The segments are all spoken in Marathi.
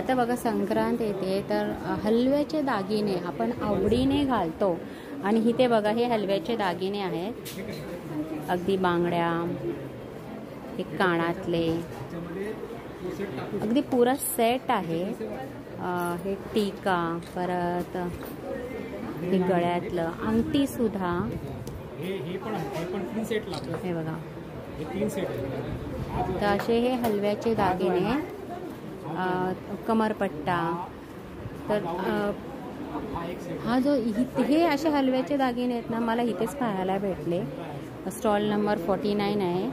आता बघा संक्रांत येते तर हलव्याचे दागिने आपण आवडीने घालतो आणि इथे बघा हे हलव्याचे दागिने आहेत, अगदी बांगड्या, हे कानातले, अगदी पुरा सेट आहे। हे टीका, परत हे गळ्यातलं अंगठी सुद्धा, हे बघा। तर असे हे हलव्याचे दागिने, कमरपट्टा। तर हा जो हे असे हलव्याचे दागिने आहेत ना, मला इथेच पाहायला भेटले। स्टॉल नंबर 49 आहे।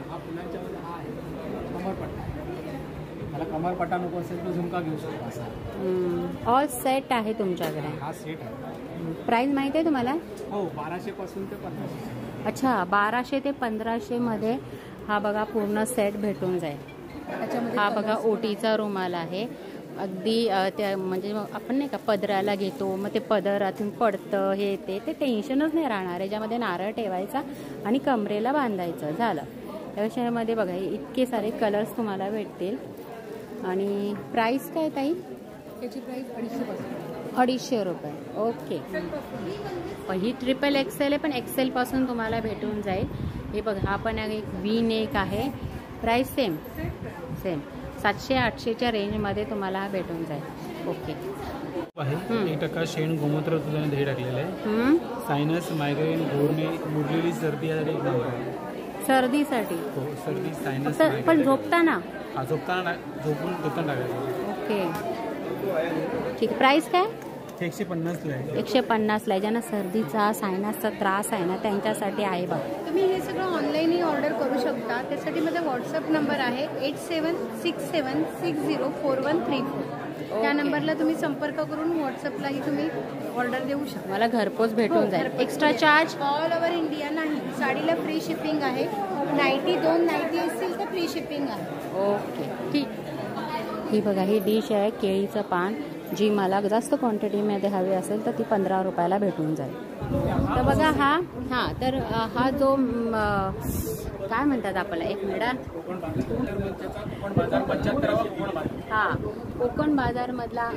कमरपट्टा नको असेल तर झुमका घेऊ शकतो असा। ऑल सेट आहे तुमच्याकडे? हा सेट आहे। प्राइस माहिती आहे तुम्हाला? हो, 1200 पासून ते 1500। अच्छा, 1200 ते 1500 मध्ये हा बघा पूर्ण सेट भेटून जाईल। हा बघा ओटीचा रुमाल आहे, अगदी त्या म्हणजे आपण नाही का पदराला घेतो, मग ते पदरातून पडतं, हे ते टेन्शनच नाही राहणार। याच्यामध्ये नारळ ठेवायचा आणि कमरेला बांधायचं, झालं। या विषयामध्ये बघा इतके सारे कलर्स तुम्हाला भेटतील। आणि प्राइस काय ताई? त्याची प्राइस 250 पासून 250 रुपये। ओके, ही ट्रिपल एक्सेल आहे, पण एक्सेल पासून तुम्हाला भेटून जाईल। हे बघा, हा पण एक वी नेक आहे, प्राइस सेम 700-800च्या रेंजमध्ये तुम्हाला भेटून जाईल। ओके, 1% शेण गोमूत्र तुला दही टाकलेलं आहे। सायनस, मायग्रेन, मुरलेली सर्दी यासाठी एक नंबर आहे। सर्दीसाठी? हो, सर्दी, सायनस, पण झोपताना? हा, झोपताना टाकायचं। ओके, ठीक आहे। प्राइस काय? 150 ला आहे। 150 ला आहे। ज्यांना सर्दीचा, सायनसचा त्रास आहे ना, त्यांच्यासाठी आहे बघ। तुम्ही हे सगळं ऑनलाईनही ऑर्डर करू शकता। त्यासाठी माझा व्हॉट्सअप नंबर आहे 8767604134। त्या नंबरला तुम्ही संपर्क करून व्हॉट्सअपलाही तुम्ही ऑर्डर देऊ शकता। मला घरपोच भेटून जाईल। Extra charge? All over India नाही, साडीला फ्री शिपिंग आहे। नाईटी 2 नाईटी असतील तर फ्री शिपिंग आहे। ओके, ठीक। ही बघा, ही डिश आहे केळीचं पान, जी मला जास्त क्वांटिटीमध्ये हवी असेल तर ती 15 रुपयाला भेटून जाईल। तर बघा तर हा जो काय म्हणतात आपल्याला, एक मिनिट, कोकण बाजारमधला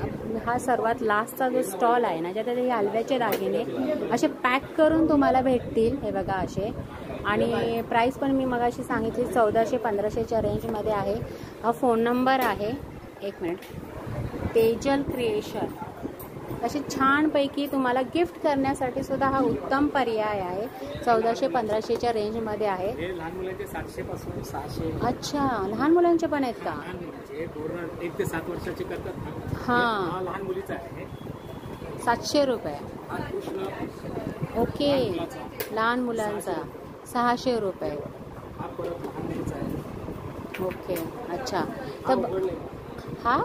हा सर्वात लास्टचा जो स्टॉल आहे ना, ज्यात हे हलव्याचे दागिने असे पॅक करून तुम्हाला भेटतील। हे बघा असे, आणि प्राइस पण मी मगाशी सांगितली 1400-1500च्या रेंजमध्ये आहे। हा फोन नंबर आहे, एक मिनिट, तेजल क्रिएशन। असे छानपैकी तुम्हाला गिफ्ट करण्यासाठी सुद्धा हा उत्तम पर्याय आहे। 1400-1500च्या रेंजमध्ये आहे। लहान मुलांचे 700 पासून 600। अच्छा, लहान मुलांचे पण आहेत का? 1 ते 7 वर्षाचे करतात। हां, लहान मुलीचा आहे 700 रुपये। ओके, लहान मुलांचा 600 रुपये। ओके, अच्छा। तर हा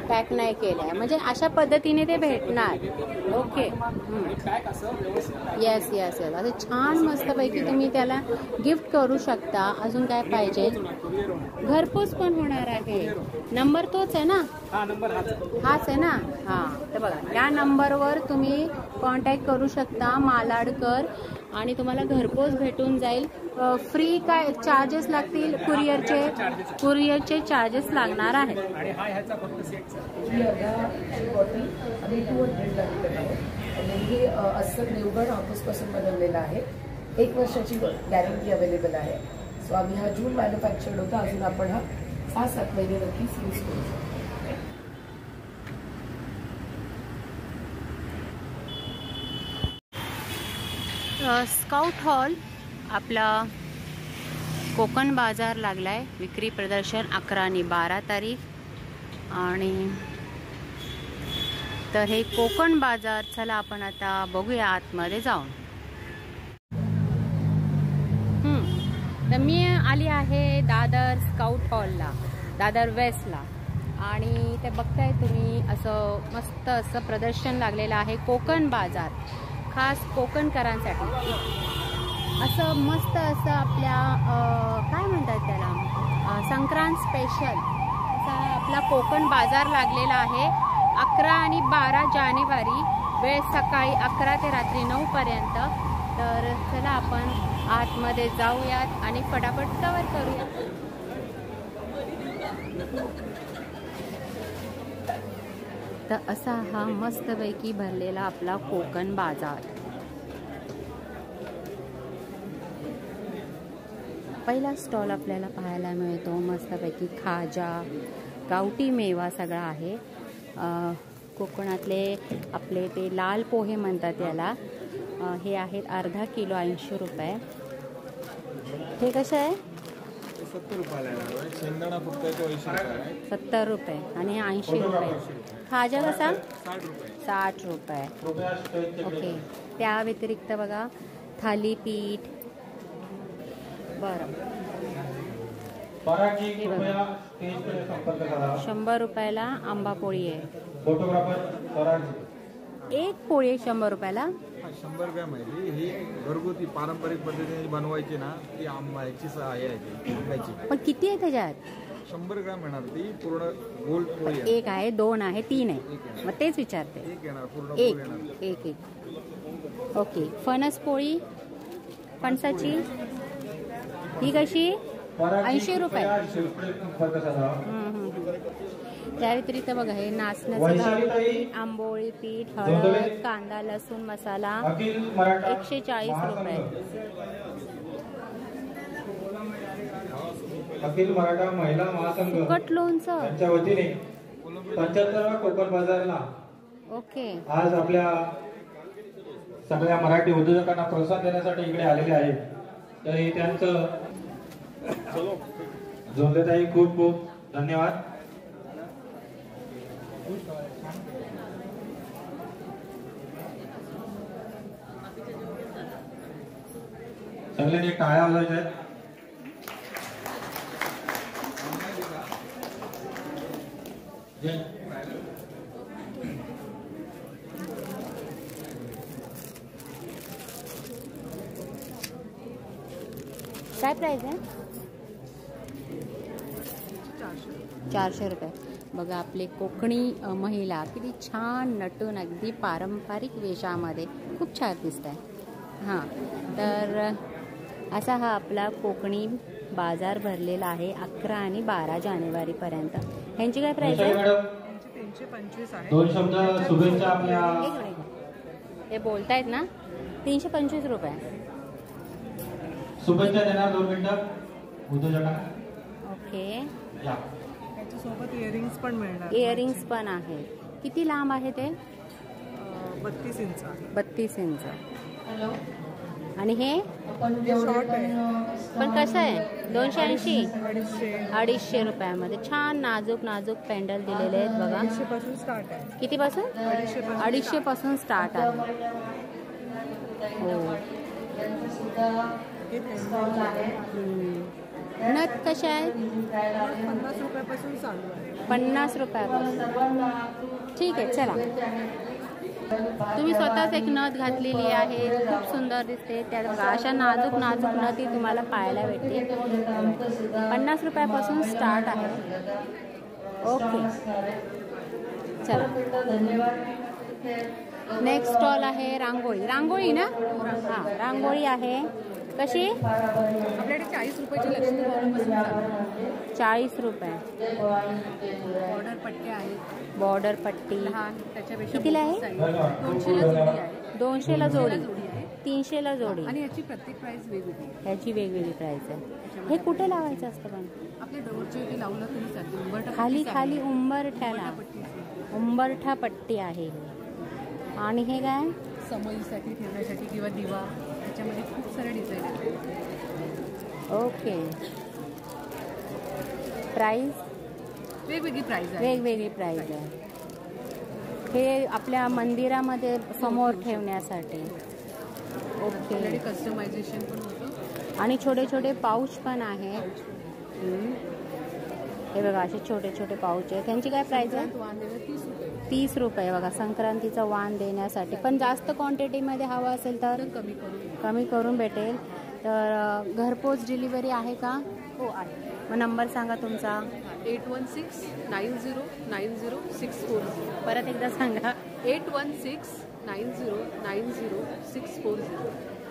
पॅक नाही केलाय, म्हणजे अशा पद्धतीने ते भेटणार। ओके, येस, असं छान मस्तपैकी तुम्ही त्याला गिफ्ट करू शकता। अजून काय पाहिजे? घरपोच पण होणार आहे। नंबर तोच आहे ना? हाच आहे ना? हां, तर बघा, या नंबरवर तुम्ही कॉन्टॅक्ट करू शकता, मालाडकर, आणि तुम्हाला घरपोच भेटून जाईल। फ्री काय चार्जेस लागतील? कुरिअरचे चार्जेस लागणार आहेत। आणि हा ह्याचा फक्त सेटचा हे अस्सल देवगड हापूसपासून बनवलेलं आहे। 1 वर्षाची गॅरंटी अवेलेबल आहे। सो आम्ही हा जून मॅन्युफॅक्चर्ड होता, अजून आपण हा 6-7 महिने नक्कीच यूज करू शकतो। स्काउट हॉल आपला कोकण बाजार लागलाय। विक्री प्रदर्शन 11 आणि 12 तारीख। आणि तर हे कोकण बाजार, चला आपण आता बघूया आतमध्ये जाऊन। तर मी आली आहे दादर स्काउट हॉलला, दादर वेस्टला, आणि ते बघताय तुम्ही असं मस्त असं प्रदर्शन लागलेलं आहे। कोकण बाजार खास कोकणकरांसाठी असं मस्त असं आपल्या काय म्हणतात त्याला, संक्रांत स्पेशल असा आपला कोकण बाजार लागलेला आहे। 11 आणि 12 जानेवारी, वेळ सकाळी 11 ते रात्री 9 पर्यंत। तर चला आपण आतमध्ये जाऊयात आणि फटाफट कव्हर करूयात। तर असा हा मस्तपैकी भरलेला आपला कोकण बाजार. पहिला स्टॉल आपल्याला पाहायला मिळतो मस्तपैकी खाजा, गावठी मेवा सगळा आहे. कोकणातले आपले ते लाल पोहे म्हणतात याला. हे आहेत अर्धा किलो 80 रुपये. हे कसं आहे? 70 रुपयाला आहे. शेंगदाणा फक्त 70 रुपये आणि 80 रुपये. खाजा कसा? 60 रुपये. 60 रुपये. ओके. त्या व्यतिरिक्त बघा थालीपीठ. बरं, 100 रुपयाला आंबा पोळी आहे. एक पोळी आहे 100 रुपयाला. 100 ग्रॅम आहे ही घरगुती पारंपरिक पद्धतीने बनवायची ना ती आंब्याची आहे ती. पण किती आहे त्याच्यात? 100 ग्रॅम येणार ती पूर्ण गोल पोळी आहे. एक आहे, 2 आहे, 3 आहे. मग तेच विचारते. एक येणार पूर्ण एक पोळी येणार. एक. ओके. फणस पोळी फणसाची ही कशी? 80 रुपये. त्या व्यतिरिक्त बघा हे नाचण्याचं पीठ, आंबोळी पीठ, हळद, कांदा, लसूण मसाला 140 रुपये. अखिल मराठा महिला महासंघ फुकट लोणचं यांच्या वतीने 75वा कोकण बाजारला ओके आज आपल्या सगळ्या मराठी उद्योजकांना प्रोत्साहन देण्यासाठी इकडे आलेले आहेत. तर हे त्यांचं जोंधेताई खूप खूप धन्यवाद. सगळ्यांनी टाळ्या वाजवायच्या आहेत. काय प्राइस आहे? 400 रुपये. बघा आपले कोकणी महिला किती छान नटून अगदी पारंपरिक वेशामध्ये खूप छान दिसत आहे. हां, तर असा हा आपला कोकणी बाजार भरलेला आहे 11 आणि 12 जानेवारीपर्यंत. ह्यांची काय प्राइस आहे? 325 आहे. दोन शब्द शुभेच्छा आपल्या हे बोलतायत ना 325 रुपये. शुभेच्छा देणार 2 मिनिटं उद्योजकांना. ओके. या त्याच्यासोबत इयरिंग्स पण मिळणार. इयरिंग्स पण आहे. किती लांब आहे ते? 32 इंच आहे. 32 इंच. आणि हे शॉर्ट आहे. पण कसं आहे? 280. 250 रुपयामध्ये छान नाजूक नाजूक पेंडल दिलेले आहेत बघा. 250 पासून स्टार्ट आहे. किती पासून? 250 पासून स्टार्ट आहे. हो. नथ कशा आहेत? 50 रुपयापासून चालू आहे. 50 रुपयापासून. ठीक आहे, चला. तुम्ही स्वतःच एक नथ घातलेली आहे, खूप सुंदर दिसते. त्या बघा अशा नाजूक नाजूक नथी तुम्हाला पाहायला भेटते. 50 रुपयापासून स्टार्ट आहे. ओके, चला. नेक्स्ट स्टॉल आहे रांगोळी. रांगोळी ना? हां, रांगोळी आहे. कशी? आपल्याकडे 40 रुपयाची लक्ष्मी बॉर्डरपासून 40 रुपये. बॉर्डर पट्ट्या आहेत. बॉर्डर पट्टी त्याच्यापेक्षा कितीला आहे? 200ला जोडी आहे. 200ला जोडी, 300ला जोडी. आणि याची प्रत्येक प्राइस वेगवेगळी. ह्याची वेगवेगळी प्राइस आहे. हे कुठे लावायचं असतं? पण आपल्या डोरच्या इथे लावलं तरी चालतं. खाली खाली उंबरठ्याला उंबरठा पट्टी आहे. आणि हे काय? समईसाठी ठेवण्यासाठी किंवा दिवा, त्याच्यामध्ये खूप सारे डिझाईन आहेत. ओके. प्राइस वेगवेगळी प्राइस आहे. वेगवेगळी प्राइस आहे. हे आपल्या मंदिरामध्ये समोर ठेवण्यासाठी. ओके. कस्टमायझेशन पण होतं. आणि छोटे छोटे पाऊच पण आहेत. हे बघा असे छोटे छोटे पाऊच आहे. त्यांची काय प्राइस आहे? 30 रुपये. बघा संक्रांतीचा वाण देण्यासाठी. पण जास्त क्वांटिटीमध्ये हवं असेल तर कमी करून भेटेल. तर घरपोच डिलिव्हरी आहे का? हो आहे. मग नंबर सांगा तुमचा. 8169090640. परत एकदा सांगा. 8169090640.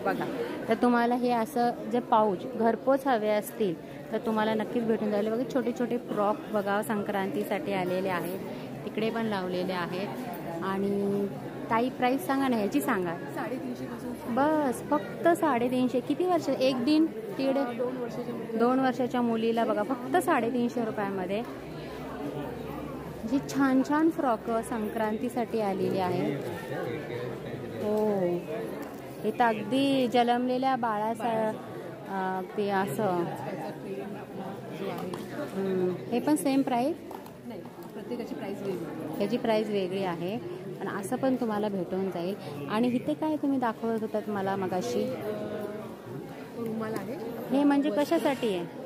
बघा, तर तुम्हाला हे असं जे पाऊच घरपोच हवे असतील तर तुम्हाला नक्कीच भेटून जाईल. बघा छोटे छोटे फ्रॉक बघा संक्रांतीसाठी आलेले आहेत. तिकडे पण लावलेले आहेत. आणि ताई प्राईस सांगा ना, ह्याची सांगा. 350 पासून बस फक्त 350. किती वर्ष? 1 दिन दीड 2 वर्षाच्या मुलीला बघा फक्त 350 रुपयामध्ये जी छान छान फ्रॉक संक्रांतीसाठी आलेली आहे. हो, हे तर अगदी जन्मलेल्या बाळाचा ते असं. हे पण सेम प्राईस नाही, प्रत्येकाची प्राइस वेगळी. ह्याची प्राईस वेगळी आहे, पण असं पण तुम्हाला भेटून जाईल. आणि इथे काय तुम्ही दाखवत होतात मला मगाशी? रुमाल आहे. हे म्हणजे कशासाठी आहे?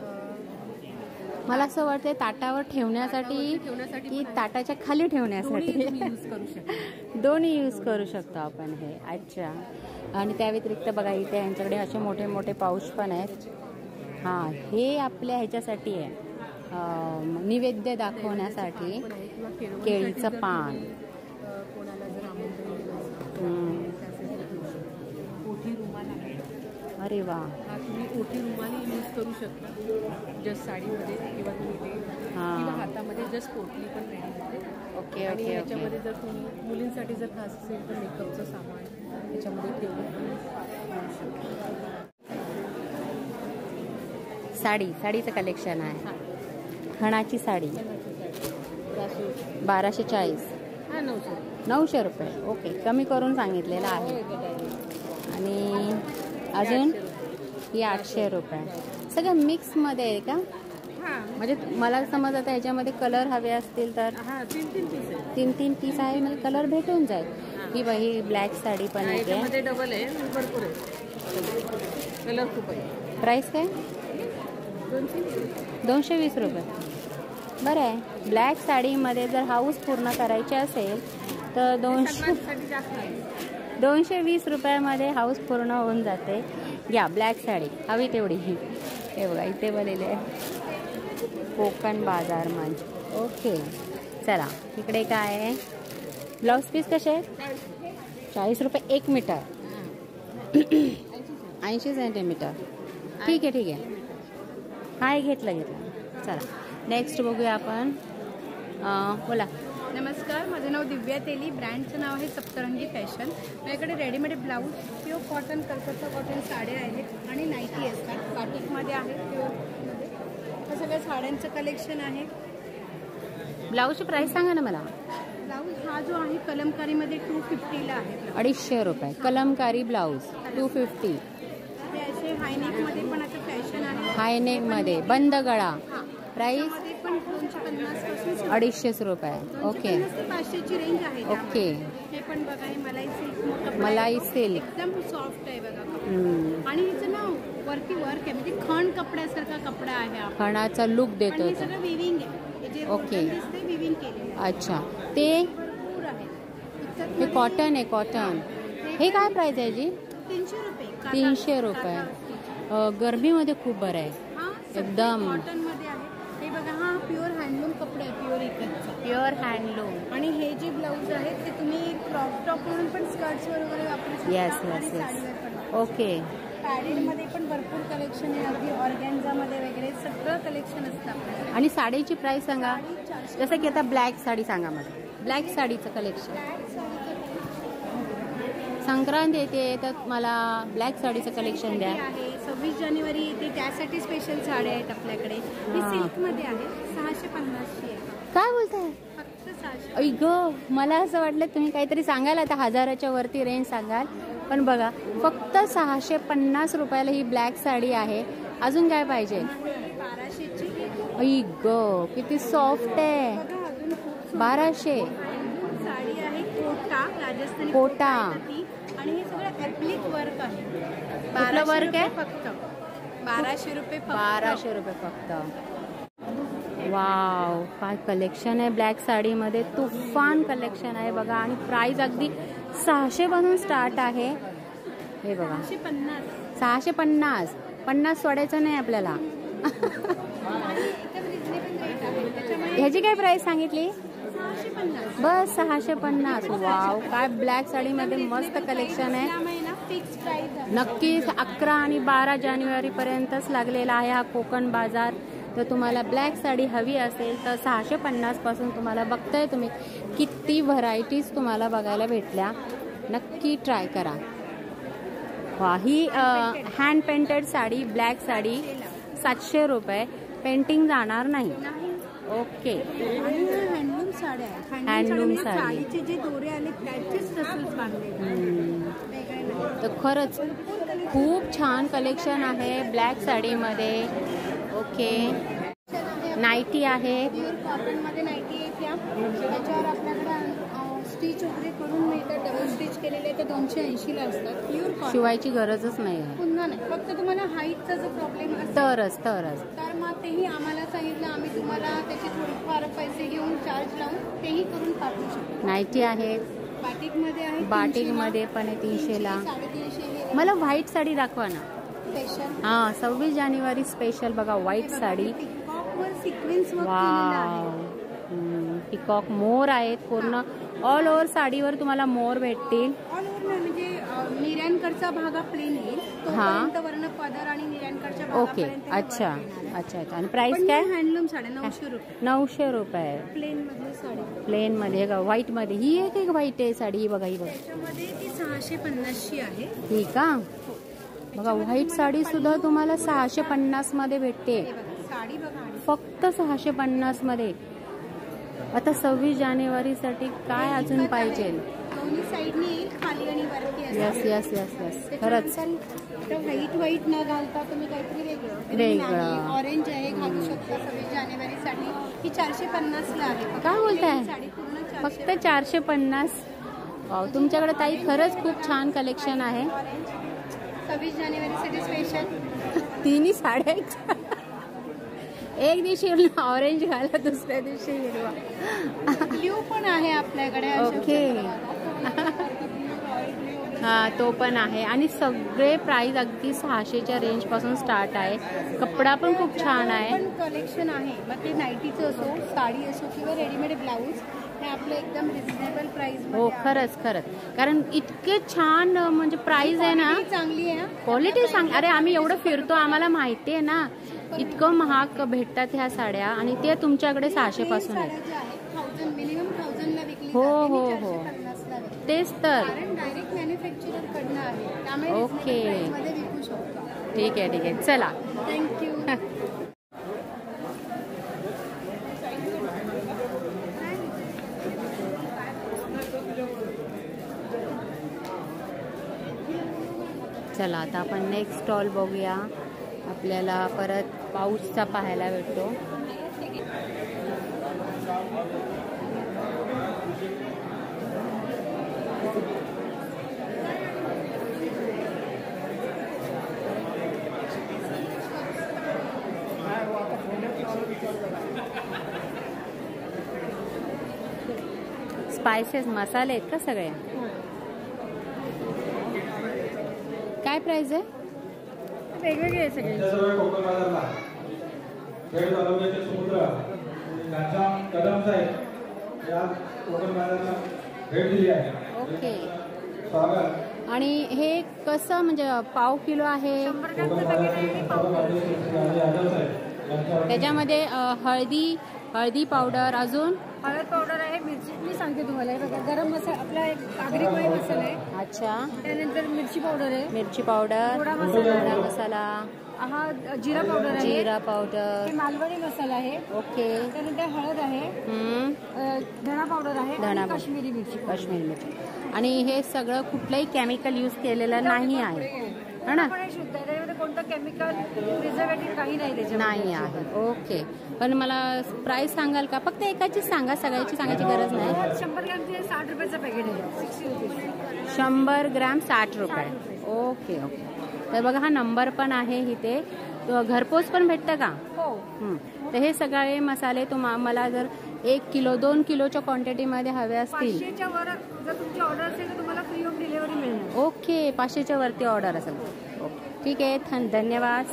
मला असं वाटतं ताटावर ठेवण्यासाठी की ताटाच्या खाली ठेवण्यासाठी? यूज करू शकतो. दोन्ही यूज करू शकतो आपण हे. अच्छा. आणि त्या व्यतिरिक्त बघा इथे यांच्याकडे असे मोठे मोठे पाऊच पण आहेत. हां, हे आपल्या ह्याच्यासाठी आहे, नैवेद्य दाखवण्यासाठी. केळीचं पान. कोणाला जर आमंत्रण दिलं असेल ओठी रुमाल आहे. अरे वा. हा तुम्ही ओठी रुमाल यूज करू शकता जस्ट साडीमध्ये, किंवा तुम्ही ते किंवा हातामध्ये जस्ट पोटली पण रेडी. ओके आणि ओके याच्यामध्ये जर तुम्ही मुलींसाठी जर खास असेल तर मेकअपचं सामान याच्यामध्ये ठेवून. साडीचं कलेक्शन आहे. खणाची साडी 1240. हा 900 रुपये. ओके, कमी करून सांगितलेलं आहे. आणि अजून ही 800 रुपये. सगळं मिक्समध्ये आहे का? म्हणजे मला समज आता ह्याच्यामध्ये कलर हवे असतील तर 3 पीस आहे, म्हणजे कलर भेटून जाईल. ही बाई ब्लॅक साडी पण आहे. डबल आहे, भरपूर आहे. कलर खूप आहे. प्राईस काय? 220 रुपये. बरं आहे. ब्लॅक साडीमध्ये जर हाऊस पूर्ण करायची असेल तर 220 रुपयामध्ये हाऊस पूर्ण होऊन जाते. घ्या ब्लॅक साडी हवी तेवढी. हे बघा इथे बनलेले आहे कोकण बाजार मंच. ओके, चला इकडे काय आहे? ब्लाऊज पीस कसे आहेत? 40 रुपये 1 मीटर. 80 सेंटीमीटर. ठीक आहे. हाय, घेतलं. चला नेक्स्ट बघूया आपण. बोला. नमस्कार, माझं नाव दिव्या तेली. ब्रँडचं नाव आहे सप्तरंगी फॅशन. माझ्याकडे readymade blouse, pure cotton, Calcutta cotton साड्या आहेत आणि नाईटी असतात. बाटिकमध्ये आहे, प्युअरमध्ये. हे सगळ्या साड्यांचं कलेक्शन आहे. ब्लाऊजची प्राईस सांगा ना मला. ब्लाऊज हा जो आहे कलमकारीमध्ये 250ला आहे. 250 रुपये कलमकारी ब्लाऊज 250. हे असे हायनेकमध्ये पण आता फॅशन आहे. हायनेकमध्ये बंद गळा. प्राईस पण 250 पासून 250 रुपये. ओके, 250 ते 500ची रेंज आहे. ओके. हे पण बघा, हे मलाई सिल्क. मलाई सिल्क एकदम सॉफ्ट आहे बघा कपडा. आणि हिचं ना वरती वर्क आहे, म्हणजे खण कपड्यासारखा कपडा आहे. खणाचा लुक पण देतो. हे सगळं विविंग आहे. जे ओके. दिसते विविंग केलेलं आहे. अच्छा, ते भरपूर आहे. हे कॉटन आहे. कॉटन हे काय प्राईस आहे जी? 300 रुपये. 300 रुपये. गरमीमध्ये खूप बरं आहे एकदम. कॉटन मध्ये आहे. हे बघा, हा प्युअर हँडलूम कपडा आहे, प्युअर इकडचा. Pure handloom. आणि हे जे ब्लाऊज आहेत ते तुम्ही क्रॉप टॉप म्हणून पण स्कर्ट्स वगैरे वापरू शकता. येस. ओके. पॅडेडमध्ये पण भरपूर कलेक्शन आहे. अगदी ऑर्गॅन्झामध्ये वगैरे सगळं कलेक्शन असतं आपल्याला. आणि साडीची प्राईस सांगा. जसं की आता ब्लॅक साडी सांगा मला. Black साडीचं collection. संक्रांत येते तर मला ब्लॅक साडीचं कलेक्शन द्या. 26 जानेवारी येते, त्यासाठी स्पेशल साड्या आहेत आपल्याकडे. ही सिल्कमध्ये आहे. 650ची आहे. काय बोलताय? फक्त 600. ऐ ग, मला असं वाटलं तुम्ही काहीतरी सांगाल आता 1000च्या वरती रेंज सांगाल, पण बघा फक्त 650 रुपयाला ही ब्लॅक साडी आहे. अजून काय पाहिजे? 1200ची. ऐ ग, किती सॉफ्ट आहे. 1200. साडी आहे कोटा, राजस्थानी कोटा. आणि हे सगळं ऍप्लिक वर्क आहे. कुठलं वर्क आहे? फक्त 1200 रुपये. 1200 रुपये फक्त. वाव, काय कलेक्शन आहे ब्लॅक साडीमध्ये. तुफान कलेक्शन आहे बघा. आणि प्राइस अगदी 600 पासून स्टार्ट आहे. हे बघा 650. 50 सोडायचं नाही आपल्याला. ह्याची काय प्राइस सांगितली? बस 650. वाव, काय ब्लॅक साडीमध्ये मस्त कलेक्शन आहे. नक्कीच 11 आणि 12 जानेवारी पर्यंतच लागलेला आहे हा कोकण बाजार. तर तुम्हाला ब्लॅक साडी हवी असेल तर 650 पासून तुम्हाला बघताय तुम्ही किती व्हरायटीज तुम्हाला बघायला भेटल्या. नक्की ट्राय करा. वा, ही hand painted sari, black sari 700 रुपये. पेंटिंग जाणार नाही. ओके. हँडलूम साड्या आहे. हँडलूम साडी. साडीचे जे दोरे आले त्याचेच टसल्स बांधले. तर खरंच खूप छान कलेक्शन आहे ब्लॅक साडीमध्ये. ओके. नाईटी आहे. प्युअर कॉटनमध्ये नाईटी आहे त्या. त्याच्यावर आपल्याकडे स्टिच वगैरे करून मिळतात. डबल स्टिच केलेले तर 280 ला असतात. Pure cotton. शिवायची गरजच नाही आहे. पुन्हा नाही, फक्त तुम्हाला हाईटचा जो प्रॉब्लेम असेल तरच तर मग तेही आम्हाला सांगितलं, आम्ही तुम्हाला त्याचे थोडेफार पैसे घेऊन चार्ज लावून तेही करून पाठवू शकतो. नाईटी आहे. बाटिकमध्ये आहे. बाटिकमध्ये पण आहे 300ला. 350. मला व्हाईट साडी दाखवा ना. स्पेशल. हां, 26 जानेवारी स्पेशल बघा व्हाईट साडी. पिकॉकवर सिक्वेन्स वर्क केलेलं आहे. पिकॉक मोर आहेत पूर्ण ऑल ओव्हर साडीवर तुम्हाला मोर भेटतील. ऑल ओव्हर म्हणजे निर्यांकडचा भाग प्लेन येईल. तोपर्यंत वर्ण पदर आणि निर्यांकडच्या ओके. अच्छा. आणि प्राइस काय? हँडलूम साड्या 900 रुपये. 900 रुपये. प्लेन मध्ये साडी. प्लेन मध्ये का व्हाईट मध्ये? ही एक व्हाईट आहे साडी. ही बघा, ही बघा. त्याच्यामध्ये ती 650 आहे. ही का? बघा, व्हाईट साडी सुद्धा तुम्हाला 650 मध्ये भेटते. साडी बघा फक्त 650 मध्ये. आता 26 जानेवारीसाठी काय अजून पाहिजे? दोन्ही साईडनी येईल, खाली आणि वरती असं. Yes yes yes yes. खरंच व्हाईट न घालता तुम्ही काहीतरी वेगळं. ऑरेंज आहे, घालू शकता 26 जानेवारीसाठी. ही 450 ला आहे. काय बोलताय? साडी पूर्ण फक्त 450. वाव, तुमच्याकडे ताई खरंच खूप छान कलेक्शन आहे. 26 जानेवारीसाठी स्पेशल. तिन्ही साड्या एक दिवशी ऑरेंज घाला, दुसऱ्या दिवशी हिरवा. ब्ल्यू पण आहे आपल्याकडे. ओके. हा, तो पण आहे. आणि सगळे प्राइस अगदी 600च्या रेंज पासून स्टार्ट आहे. कपडा पण खूप छान आहे. पण कलेक्शन आहे. मग ते नाईटीचं असो, साडी असो किंवा रेडीमेड ब्लाऊज, हे आपलं एकदम रिझनेबल प्राइस. हो, खरंच. कारण इतके छान म्हणजे प्राइस आहे ना. चांगली आहे. क्वालिटी अरे आम्ही एवढं फिरतो, आम्हाला माहिती आहे ना इतकं महाग भेटतात ह्या साड्या. आणि ते तुमच्याकडे 600 पासून आहेत. मिनिमम 1000 ला विकली. हो. तेच तर. डायरेक्ट मॅन्युफॅक्चरर कडनं आहे, त्यामुळे ओके. मध्ये विकू शकतो. ठीक आहे. चला, थँक्यू. चला आता आपण नेक्स्ट स्टॉल बघूया. आपल्याला परत पाऊसचा पाहायला भेटतो. स्पायसेस मसाले आहेत का सगळे? काय प्राइस आहे? वेगवेगळे आहे सगळे. कोकण बाजारला खेड तालुक्याचे समुद्र घनश्याम कदम साहेब या कोकण बाजारला भेट दिली आहे. ओके. स्वागत. आणि हे कसं म्हणजे पाव किलो आहे? त्याच्यामध्ये हळदी पावडर, अजून हळद पावडर आहे, मिरची मी सांगते तुम्हाला. हे बघा, गरम मसाला आपला आगरी कोळी मसाला आहे. अच्छा. त्यानंतर मिरची पावडर आहे. मिरची पावडर, गोडा मसाला, हा जिरा पावडर आहे. जिरा पावडर, हे मालवणी मसाला आहे. ओके. त्यानंतर हळद आहे. धणा पावडर आहे. धणा, काश्मीरी मिरची. आणि हे सगळं कुठलंही केमिकल यूज केलेलं नाही आहे है ना? शुद्ध आहे. त्याच्यामध्ये कोणतं केमिकल, प्रिझर्वेटिव्ह काही नाही त्याच्यात. नाही आहे. ओके. पण मला प्राइस सांगाल का? फक्त एकाची सांगा, सगळ्याची सांगायची गरज नाही. 100 ग्रॅमचे 60 रुपयाचं पॅकेट आहे. 60 रुपीज. 100 ग्रॅम 60 रुपये. ओके. तर बघा, हा नंबर पण आहे इथे. घरपोच पण भेटतं का? हो. तर हे सगळे मसाले मला जर 1 किलो 2 किलोच्या क्वांटिटीमध्ये हवे असतील, 500च्या वर जर तुमची ऑर्डर असेल तर तुम्हाला फ्री होम डिलिव्हरी मिळणार. ओके. 500च्या वरती ऑर्डर असेल. ओके, ठीक आहे. धन्यवाद.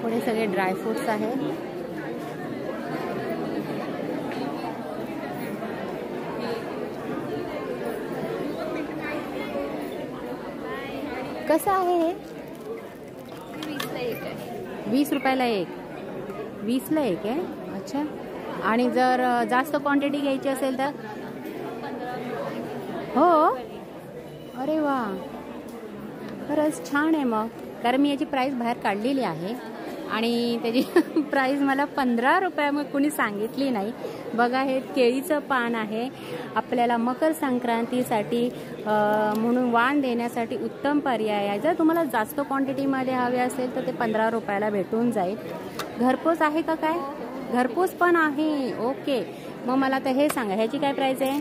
पुढे सगळे ड्रायफ्रुट्स आहेत. कसं आहे हे? 20 रुपयाला एक, 20ला एक आहे. अच्छा. आणि जर जास्त क्वांटिटी घ्यायची असेल तर? हो. अरे वा, खरंच छान आहे मग. कारण मी याची प्राईस बाहेर काढलेली आहे आणि त्याची प्राईस मला 15 रुपये मग कुणी सांगितली नाही. बघा, हे केळीचं पान आहे. आपल्याला मकर संक्रांतीसाठी म्हणून वाण देण्यासाठी उत्तम पर्याय आहे. जर तुम्हाला जास्त क्वांटिटीमध्ये हवे असेल तर ते 15 रुपयाला भेटून जाईल. घरपोच आहे का काय? घरपोच पण आहे. ओके. मग मला तर हे सांगा, ह्याची काय प्राईस आहे?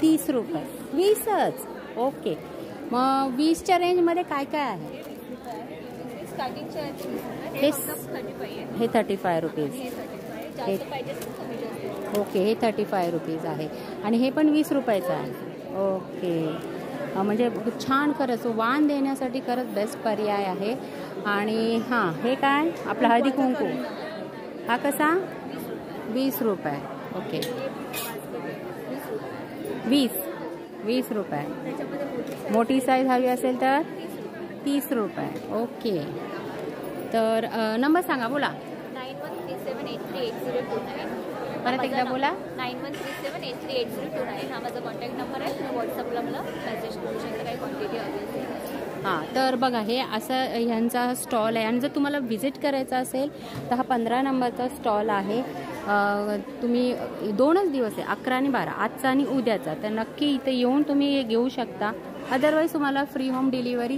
30 रुपये. 20च. ओके. मग 20च्या रेंजमध्ये काय काय आहे? हे 35 रुपीज. ओके, हे 35 रुपीज आहे आणि हे पण 20 रुपयाचं आहे. ओके. म्हणजे छान, खरंच वाण देण्यासाठी खरंच बेस्ट पर्याय आहे. आणि हां, हे काय आपला हळदी कुंकू, हा कसा? 20 रुपये. ओके, 20 रुपये. मोठी साईज हवी असेल तर 30 रुपये. ओके. तर नंबर सांगा, बोला. 9137838029. परत एकदा बोला. 9137838029 हा माझा कॉन्टॅक्ट नंबर आहे. तुम्ही व्हॉट्सअपला मला मेसेज करू शकता काही क्वांटिटी हवी असेल. हां, तर बघा, हे असं ह्यांचा स्टॉल आहे आणि जर तुम्हाला व्हिजिट करायचा असेल तर हा 15 नंबरचा स्टॉल आहे. तुम्ही 2च दिवस आहे, 11 आणि 12, आजचा आणि उद्याचा. तर नक्की इथे येऊन तुम्ही घेऊ शकता. अदरवाईज तुम्हाला फ्री होम डिलिव्हरी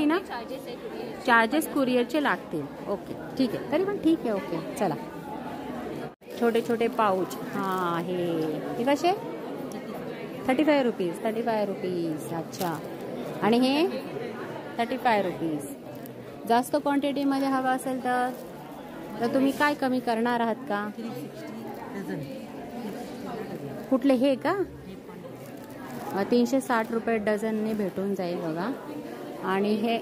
ना? चार्जेस कुरिअरचे लागतील. ओके, ठीक आहे. तरी पण ठीक आहे. ओके, चला. छोटे छोटे पाऊच. हां, हे कसे? 35 रुपीज. अच्छा. आणि हे 35 रुपीज. जास्त क्वांटिटीमध्ये हवं असेल तर तुम्ही काय कमी करणार आहात का? कुठले? हे का? 360 रुपये डझनने भेटून जाईल बघा. आणि हे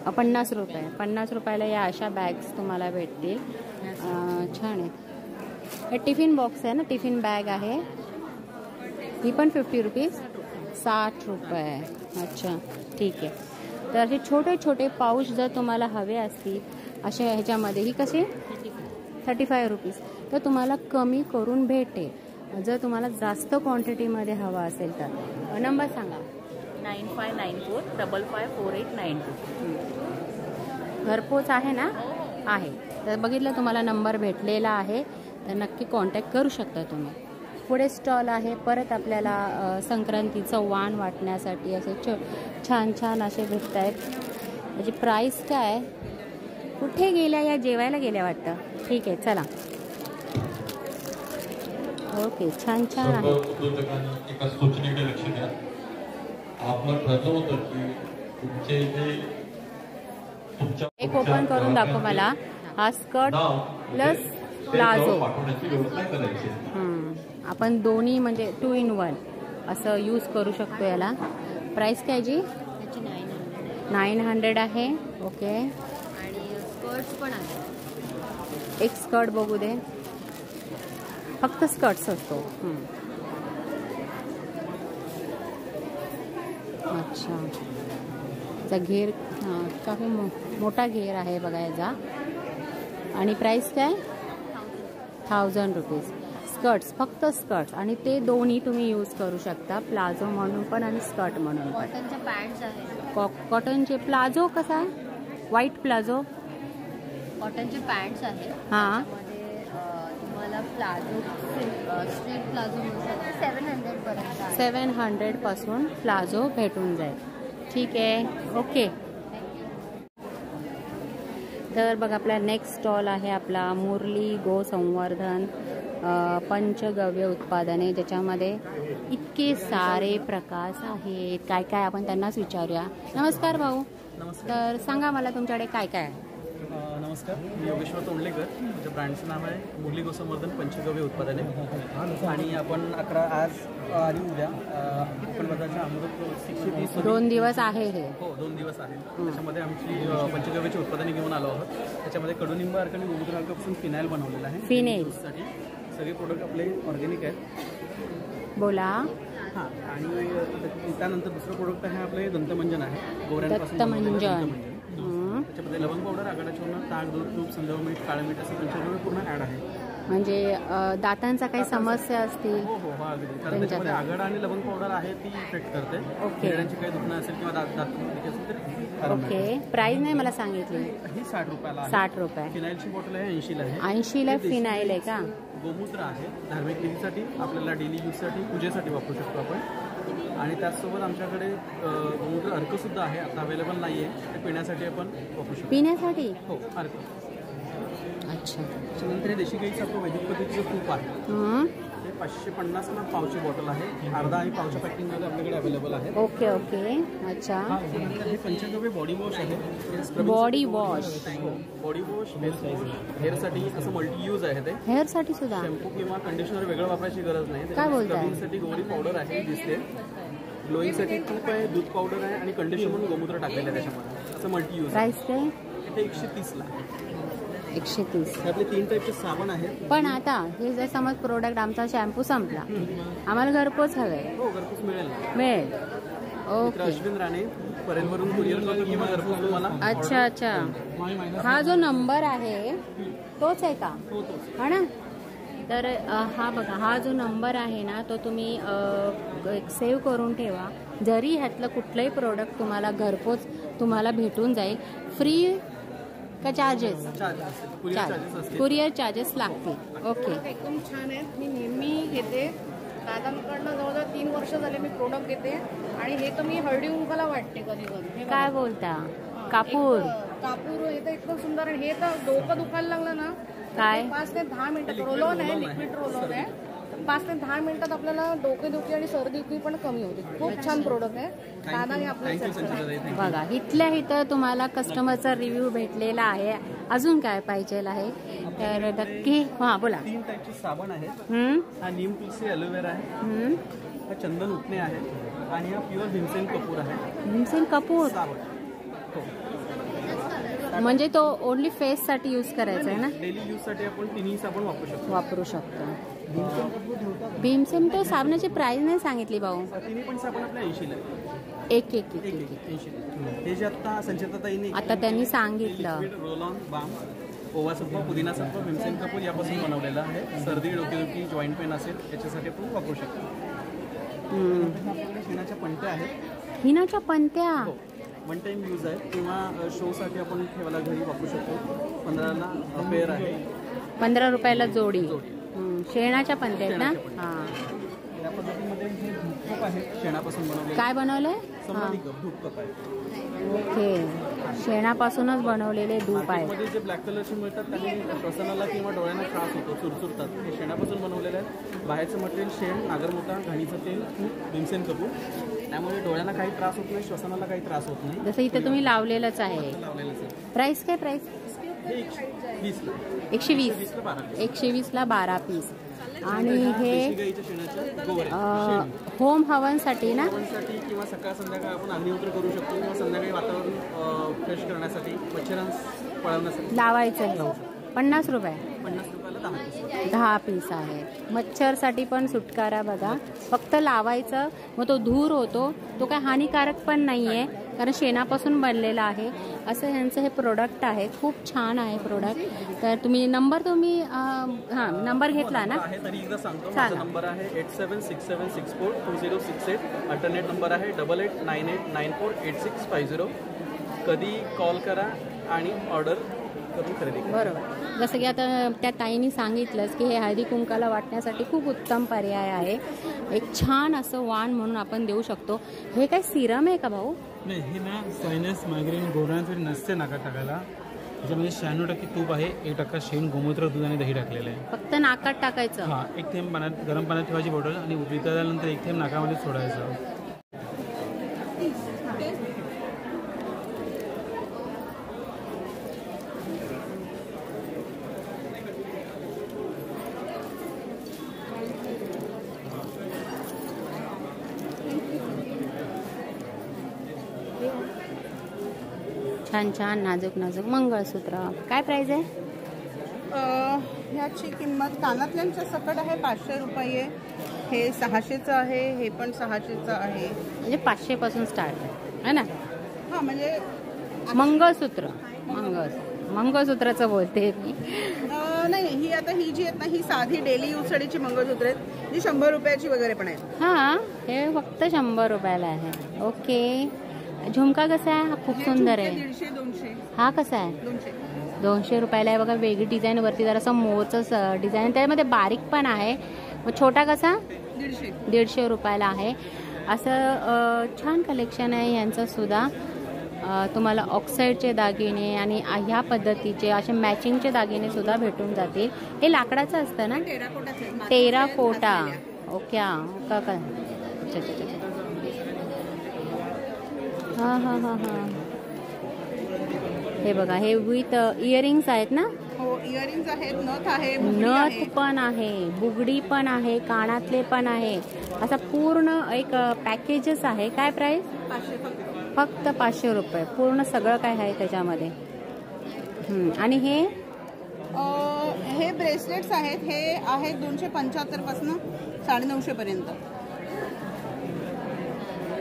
50 रुपये. 50 रुपयाला या अशा बॅग्स तुम्हाला भेटतील. छान आहे. हे टिफिन बॉक्स आहे ना, टिफिन बॅग आहे. ही पण 50 रुपीज. 60 रुपये. अच्छा, ठीक आहे. तर हे छोटे छोटे पाऊच जर तुम्हाला हवे असतील अशा ह्याच्यामध्ये, ही कशी? 35 रुपीज. तर तुम्हाला कमी करून भेटेल जर तुम्हाला जास्त क्वांटिटीमध्ये हवा असेल तर. नंबर सांगा. 9594554892. घरपोच आहे ना? आहे. तर बघितलं, तुम्हाला नंबर भेटलेला आहे, तर नक्की कॉन्टॅक्ट करू शकता तुम्ही. पुढे स्टॉल आहे. परत आपल्याला संक्रांतीचं वाण वाटण्यासाठी असे छान छान असे भेटत आहेत. त्याची प्राईस काय? कुठे गेल्या? या जेवायला गेल्या वाटतं. ठीक आहे, चला. ओके, छान छान आहे. एका सूचनेकडे लक्ष द्या. आपण ठरलं होतं की तुमचे जे एक ओपन करून दाखव मला. हा स्कर्ट प्लस प्लाझो. आपण दोन्ही म्हणजे 2 in 1 असं यूज करू शकतो याला. प्राइस काय जी? 900 आहे. ओके. आणि स्कर्ट्स पण आहे. एक स्कर्ट बघू दे. फक्त स्कर्ट्स असतो. अच्छा. याचा घेर काफी मोठा घेर आहे बघा याचा. आणि प्राइस काय? 1000 रुपीज. स्कर्ट्स, फक्त स्कर्ट्स. आणि ते दोन्ही तुम्ही यूज करू शकता, प्लाझो म्हणून पण आणि स्कर्ट म्हणून पण. कॉटनच्या पॅन्ट्स आहेत. कॉटनचे प्लाझो कसा आहे? White palazzo. कॉटनचे पॅन्ट्स आहेत. हां. तुम्हाला प्लाझो, स्ट्रेट प्लाझो म्हणून 700 पर्यंत. 700 पासून प्लाझो भेटून जाईल. ठीक आहे. ओके. तर बघा, आपला नेक्स्ट स्टॉल आहे आपला मुरली गो संवर्धन पंचगव्य उत्पादने, ज्याच्यामध्ये इतके सारे प्रकार आहेत. काय काय आपण त्यांनाच विचारूया. नमस्कार भाऊ. नमस्कार. तर सांगा मला तुमच्याकडे काय काय आहे. नमस्कार, मी योगेश्वर तोंडलेकर. माझ्या ब्रँडचं नाव आहे मुरली गोसंवर्धन पंचगव्य उत्पादने. आणि आपण आज आणि उद्या कोकण बाजारच्या अमृत 2 दिवस आहे हे. हो, 2 दिवस आहे. त्याच्यामध्ये आमची पंचगव्याची उत्पादने घेऊन आलो आहोत. त्याच्यामध्ये कडुनिंब अर्क आणि गोमूत्र अर्कापासून फिनाईल बनवलेलं आहे. फिनाईल साठी सगळे प्रोडक्ट आपले ऑर्गॅनिक आहेत. बोला. हां. आणि त्यानंतर दुसरं प्रोडक्ट आहे आपले दंतमंजन आहे. गोऱ्यांपासून दंतमंजन. त्याच्यामध्ये लवंग पावडर, आघाडा चूर्ण, ताक, दूध, तूप, संदव मीठ, काळं मीठ असं पंचगव्य पूर्ण ॲड आहे. म्हणजे दातांचा काही समस्या असतील हो हो हो अगदी, कारण त्याच्यामध्ये आघाडा आणि लवंग पावडर आहे ती इफेक्ट करते. हिरड्यांची काही दुखणं असेल किंवा दात दुखी असेल तर. ओके. प्राइस नाही मला सांगितली. ही 60 रुपयाला आहे. 60 रुपये. फिनाईलची बॉटल आहे 80 ला आहे. 80 ला फिनाईल आहे का? गोमूत्र आहे, धार्मिक विधीसाठी आपल्याला डेली यूजसाठी पूजेसाठी वापरू शकतो आपण. आणि त्याचसोबत आमच्याकडे गोमूत्र अर्क सुद्धा आहे, आता अवेलेबल नाही आहे, ते पिण्यासाठी आपण वापरू शकतो. पिण्यासाठी? हो अर्क. अच्छा. त्याच्यानंतर हे देशी गाईचं आपलं वैदिक पद्धतीचं तूप आहे, ते 550 ला पावची बॉटल आहे, अर्धा आणि पावच्या पॅकिंगमध्ये आपल्याकडे अवेलेबल आहे. Okay okay. अच्छा. हे पंचगव्य बॉडी वॉश आहे. Body wash. बॉडी वॉश हेअरसाठी असं मल्टी यूज आहे. ते हेअरसाठी सुद्धा शॅम्पू किंवा कंडिशनर वेगळं वापरायची गरज नाही. काय बोलताय? स्क्रबिंगसाठी गोरी पावडर आहे दिसते, ग्लोईंगसाठी तूप आहे, दूध पावडर आहे आणि कंडिशनर म्हणून गोमूत्र टाकलेलं आहे त्याच्यामध्ये, असं मल्टी यूज. प्राइस काय? ते 130 ला. 130. आपले 3 टाईपचे साबण आहेत. पण आता हे जर समज प्रोडक्ट आमचा शॅम्पू संपला, आम्हाला घरपोच हवे? हो घरपोच मिळेल. मिळेल. ओके. अश्विन राणे परेलवरून कुरिअर करतो किंवा घरपोच तुम्हाला. अच्छा अच्छा. हा जो नंबर आहे तोच आहे का? हा ना. तर हा बघा, हा जो नंबर आहे ना तो तुम्ही सेव्ह करून ठेवा. जरी ह्यातलं कुठलंही प्रोडक्ट तुम्हाला घरपोच तुम्हाला भेटून जाईल. फ्री का चार्जेस? कुरिअर चार्जेस लागतील. ओके. एकदम छान आहेत. मी नेहमी घेते दादांकडनं, जवळजवळ 3 वर्ष झाले मी प्रोडक्ट घेते आणि हे तर मी हळदी कुंकाला वाटते कधी कधी. काय बोलता? कापूर कापूर हे तर एकदम सुंदर आहे. हे तर डोकं दुखायला लागलं ना काय 5 ते 10 मिनिटात रोल आहे, लिक्विड रोल ऑन आहे. 5 ते 10 मिनिटात आपल्याला डोकेदुखी आणि सर्दी पण कमी होते. खूप छान प्रोडक्ट आहे. दादाने आपल्याला बघा इथल्या इथं तुम्हाला कस्टमरचा रिव्ह्यू भेटलेला आहे. अजून काय पाहिजे आहे तर नक्की. हा बोला. 3 टाईपचे साबण आहेत. हा नीम तुलसी ॲलोवेरा आहे, हा चंदन उठणे आहे आणि हा प्युअर भीमसेन कपूर आहे. भीमसेन कपूर साबण म्हणजे तो ओनली फेस साठी यूज करायचा आहे ना? डेली यूज साठी आपण तिन्ही साबण वापरू शकतो. भीमसेन तो साबणाची प्राइस नाही सांगितली भाऊ. तिन्ही पण साबण आपल्या 80 ला. एक 80. हे जे आता संचिताताईने आता त्यांनी सांगितलं रोल ऑन बाम, ओवा सत्व, पुदिना सत्व, भीमसेन कपूर यापासून बनवलेलं आहे. सर्दी, डोकेदुखी, जॉईंट पेन असेल याच्यासाठी आपण वापरू शकतो. आपल्याकडे हिनाच्या पंट्या आहेत. हिनाच्या पंट्या 1 टाइम यूज आहे किंवा शोसाठी आपण ठेवायला घरी वापरू शकतो. 15 ला पेअर आहे. 15 रुपयाला जोडी. शेणाच्या पंट्या आहेत ना? हा. या पद्धतीमध्ये हे धूप आहे, शेणापासून बनवलेलं. काय बनवलंय? धूप कप आहे. ओके. शेणापासूनच बनवलेले धूप आहे. मध्ये जे ब्लॅक कलरचे मिळतात त्यांनी श्वसनाला किंवा डोळ्यांना त्रास होतो, चुरचुरतात. हे शेणापासून बनवलेलं आहे. बाहेरचं मटेरियल शेण, नागरमोटा, घाणीचं तेल, तूप, भीमसेन कपूर. त्यामुळे डोळ्यांना काही त्रास होत नाही, श्वसनाला काही त्रास होत नाही. जसं इथे तुम्ही लावलेलंच आहे. प्राइस काय? प्राइस 120 ला 12 पीस. आणि हे होम हवनसाठी ना? किंवा सकाळ संध्याकाळ आपण अग्निहोत्र करू शकतो किंवा संध्याकाळी वातावरण फ्रेश करण्यासाठी, मच्छरांना पळवण्यासाठी लावायचं आहे. 50 रुपये. 50 रुपयाला 10 पीस आहे. मच्छरसाठी पण सुटकारा बघा. फक्त लावायचं, मग तो धूर होतो. तो काय हानिकारक पण नाही आहे कारण शेणापासून बनलेला आहे. असं ह्यांचं हे प्रोडक्ट आहे. खूप छान आहे प्रोडक्ट. तर तुम्ही नंबर नंबर घेतला ना? तरी एकदा सांगतो. माझा नंबर आहे 8767642068. अल्टरनेट नंबर आहे 8898948650. कधी कॉल करा आणि ऑर्डर करून खरेदी करा. बरोबर. जसं की आता त्या ताईंनी सांगितलंच की हे हळदी कुंकाला वाटण्यासाठी खूप उत्तम पर्याय आहे. एक छान असं वाण म्हणून आपण देऊ शकतो. हे काय सिरम आहे का भाऊ? नाही, हे ना सायनस, मायग्रेन, गोरांसाठी नसते नाकात टाकायला. त्याच्यामध्ये 96% तूप आहे, 1% शेण, गोमूत्र, दूध आणि दही टाकलेलं आहे. फक्त नाकात टाकायचं? हां. 1 थेंब पाण्यात, गरम पाण्यात ठेवायची बॉटल आणि उकळल्यानंतर 1 थेंब नाकामध्ये सोडायचं. छान छान नाजूक नाजूक मंगळसूत्र. काय प्राइस आहे? ह्याची किंमत कानातल्यांच्या सकट आहे 500 रुपये. हे 600चं आहे, हे पण 600चं आहे. म्हणजे 500 पासून स्टार्ट आहे ना? हां, म्हणजे मंगळसूत्र मंगळसूत्राचं बोलते मी. नाही, ही आता ही जी आहेत ना, ही साधी डेली यूज साडीची मंगळसूत्र आहेत, जी 100 रुपयाची वगैरे पण आहेत. हां, हे फक्त 100 रुपयाला आहे. ओके. झुमका कसा आहे? हा खूप सुंदर आहे. 150-200. हा कसा आहे? 200 रुपयाला आहे बघा. वेगळी डिझाईन, वरती जरासं मोरचं डिझाईन, त्यामध्ये बारीक पण आहे. मग छोटा कसा? 150 रुपयाला आहे. असं छान कलेक्शन आहे यांचं सुद्धा. तुम्हाला ऑक्साईडचे दागिने आणि ह्या पद्धतीचे असे मॅचिंगचे दागिने सुद्धा भेटून जातील. हे लाकडाचं असतं ना? टेराकोटा. ओके. का काय? हां. हे बघा, हे विथ इयरिंग्स आहेत ना? हो, इयरिंग्स आहेत, नथ आहे, नथ पण आहे, बुगडी पण आहे, कानातले पण आहे. असा पूर्ण एक पॅकेजच आहे. काय प्राइस? 500 फक्त 500 रुपये. पूर्ण सगळं काय आहे त्याच्यामध्ये. आणि हे ब्रेसलेट्स आहेत. हे आहेत 275 पासून 950 पर्यंत.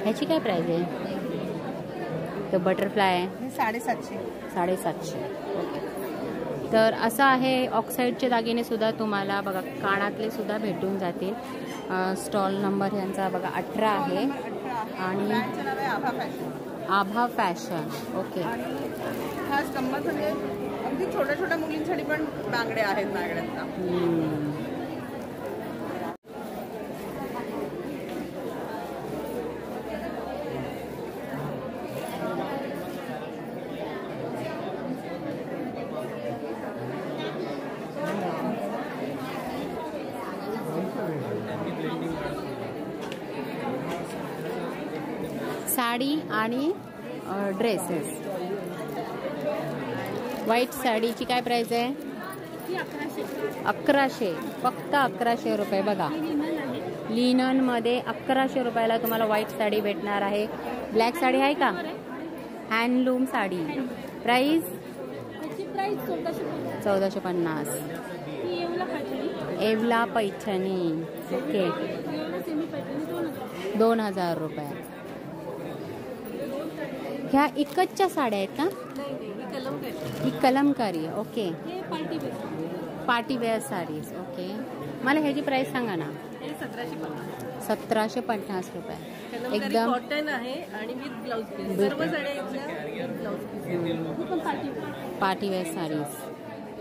ह्याची काय प्राइस आहे? तो बटरफ्लाय आहे 750. ओके. तर असं आहे. ऑक्साईडचे दागिने सुद्धा तुम्हाला बघा, कानातले सुद्धा भेटून जातील. स्टॉल नंबर यांचा बघा 18 आहे. आणि आभा फॅशन. ओके. खास गंमत म्हणजे अगदी छोट्या छोट्या मुलींसाठी पण बांगड्या आहेत माझ्याकडे. साडी आणि ड्रेसेस. व्हाईट साडीची काय प्राइस आहे? 1100. फक्त 1100 रुपये. बघा, लिननमध्ये 1100 रुपयाला तुम्हाला व्हाईट साडी भेटणार आहे. ब्लॅक साडी आहे का? Handloom sari. Price 1450. Yeola Paithani. Okay. 2000 रुपये. ह्या इकतच्या साड्या आहेत का? ही Kalamkari. Okay. Party wear sarees. Okay. मला ह्याची प्राइस सांगा ना. 1750 रुपये. एकदम कॉटन आहे आणि विथ ब्लाउज पीस. सर्व साड्या पार्टी वेअर साडीज.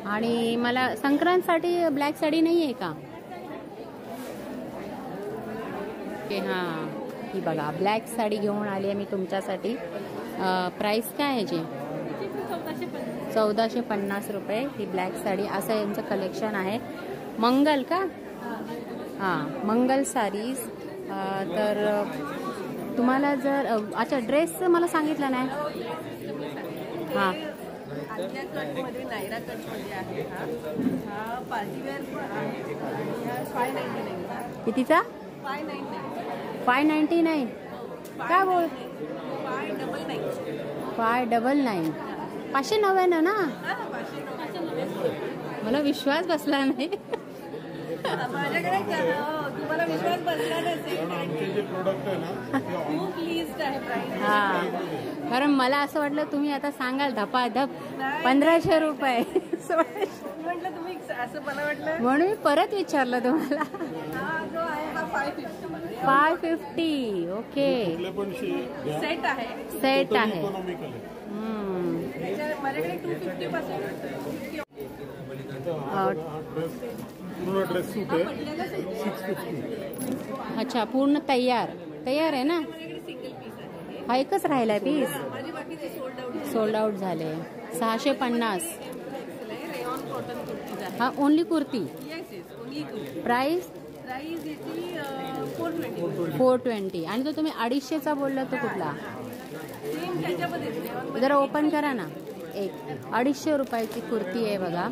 आणि मला संक्रांतसाठी ब्लॅक साडी नाही आहे का? ओके. हां, ही बघा, ब्लॅक साडी घेऊन आली आहे मी तुमच्यासाठी. प्राइस काय आहे याची? 1450 रुपये ही ब्लॅक साडी. असं यांचं कलेक्शन आहे. मंगल का? हां, मंगल साडीज. तर तुम्हाला जर अच्छा ड्रेसचं मला सांगितलं नाही. हां, नायरा कटमध्ये आहे. हा पार्टीवेअर आहे. 599. कितीचा? 599. काय बोल? 599. 599 ना? मला विश्वास बसला नाही. माझ्याकडे तुम्हाला विश्वास बसला नसेल. आमचे जे प्रोडक्ट आहे ना खूप लिस्ट आहे प्राइस. हां, कारण मला असं वाटलं तुम्ही आता सांगाल धपाधप 1500 रुपये. म्हटलं तुम्ही असं, मला वाटलं म्हणून मी परत विचारलं तुम्हाला. हा जो आहे हा 550. 550. ओके. सेट आहे. सेट आहे. माझ्याकडे 250 पासून अच्छा, पूर्ण तयार आहे ना? हा एकच राहिलाय पीस. सोल्ड आउट झाले. 650. हा ओनली कुर्ती. प्राइस 420. आणि तो तुम्ही 250चा बोलला तो कुठला? जरा ओपन करा ना. एक 250 रुपयाची कुर्ती आहे बघा.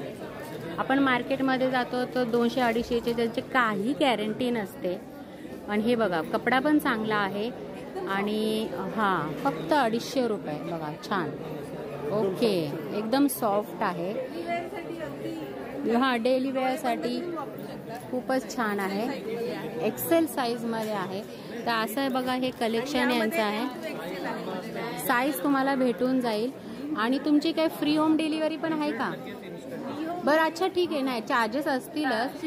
आपण मार्केटमध्ये जातो तर 200-250चे त्यांची काही गॅरंटी नसते. आणि हे बघा, कपडा पण चांगला आहे. आणि हां, फक्त 250 रुपये. बघा, छान. ओके. एकदम सॉफ्ट आहे. हां, डेली वेअरसाठी खूपच छान आहे. एक्सेल साईजमध्ये आहे. तर असं आहे बघा, हे कलेक्शन यांचं आहे. साईज तुम्हाला भेटून जाईल. आणि तुमची काय फ्री होम डिलिव्हरी पण आहे का? बरं अच्छा ठीक आहे. नाही चार्जेस असतीलच,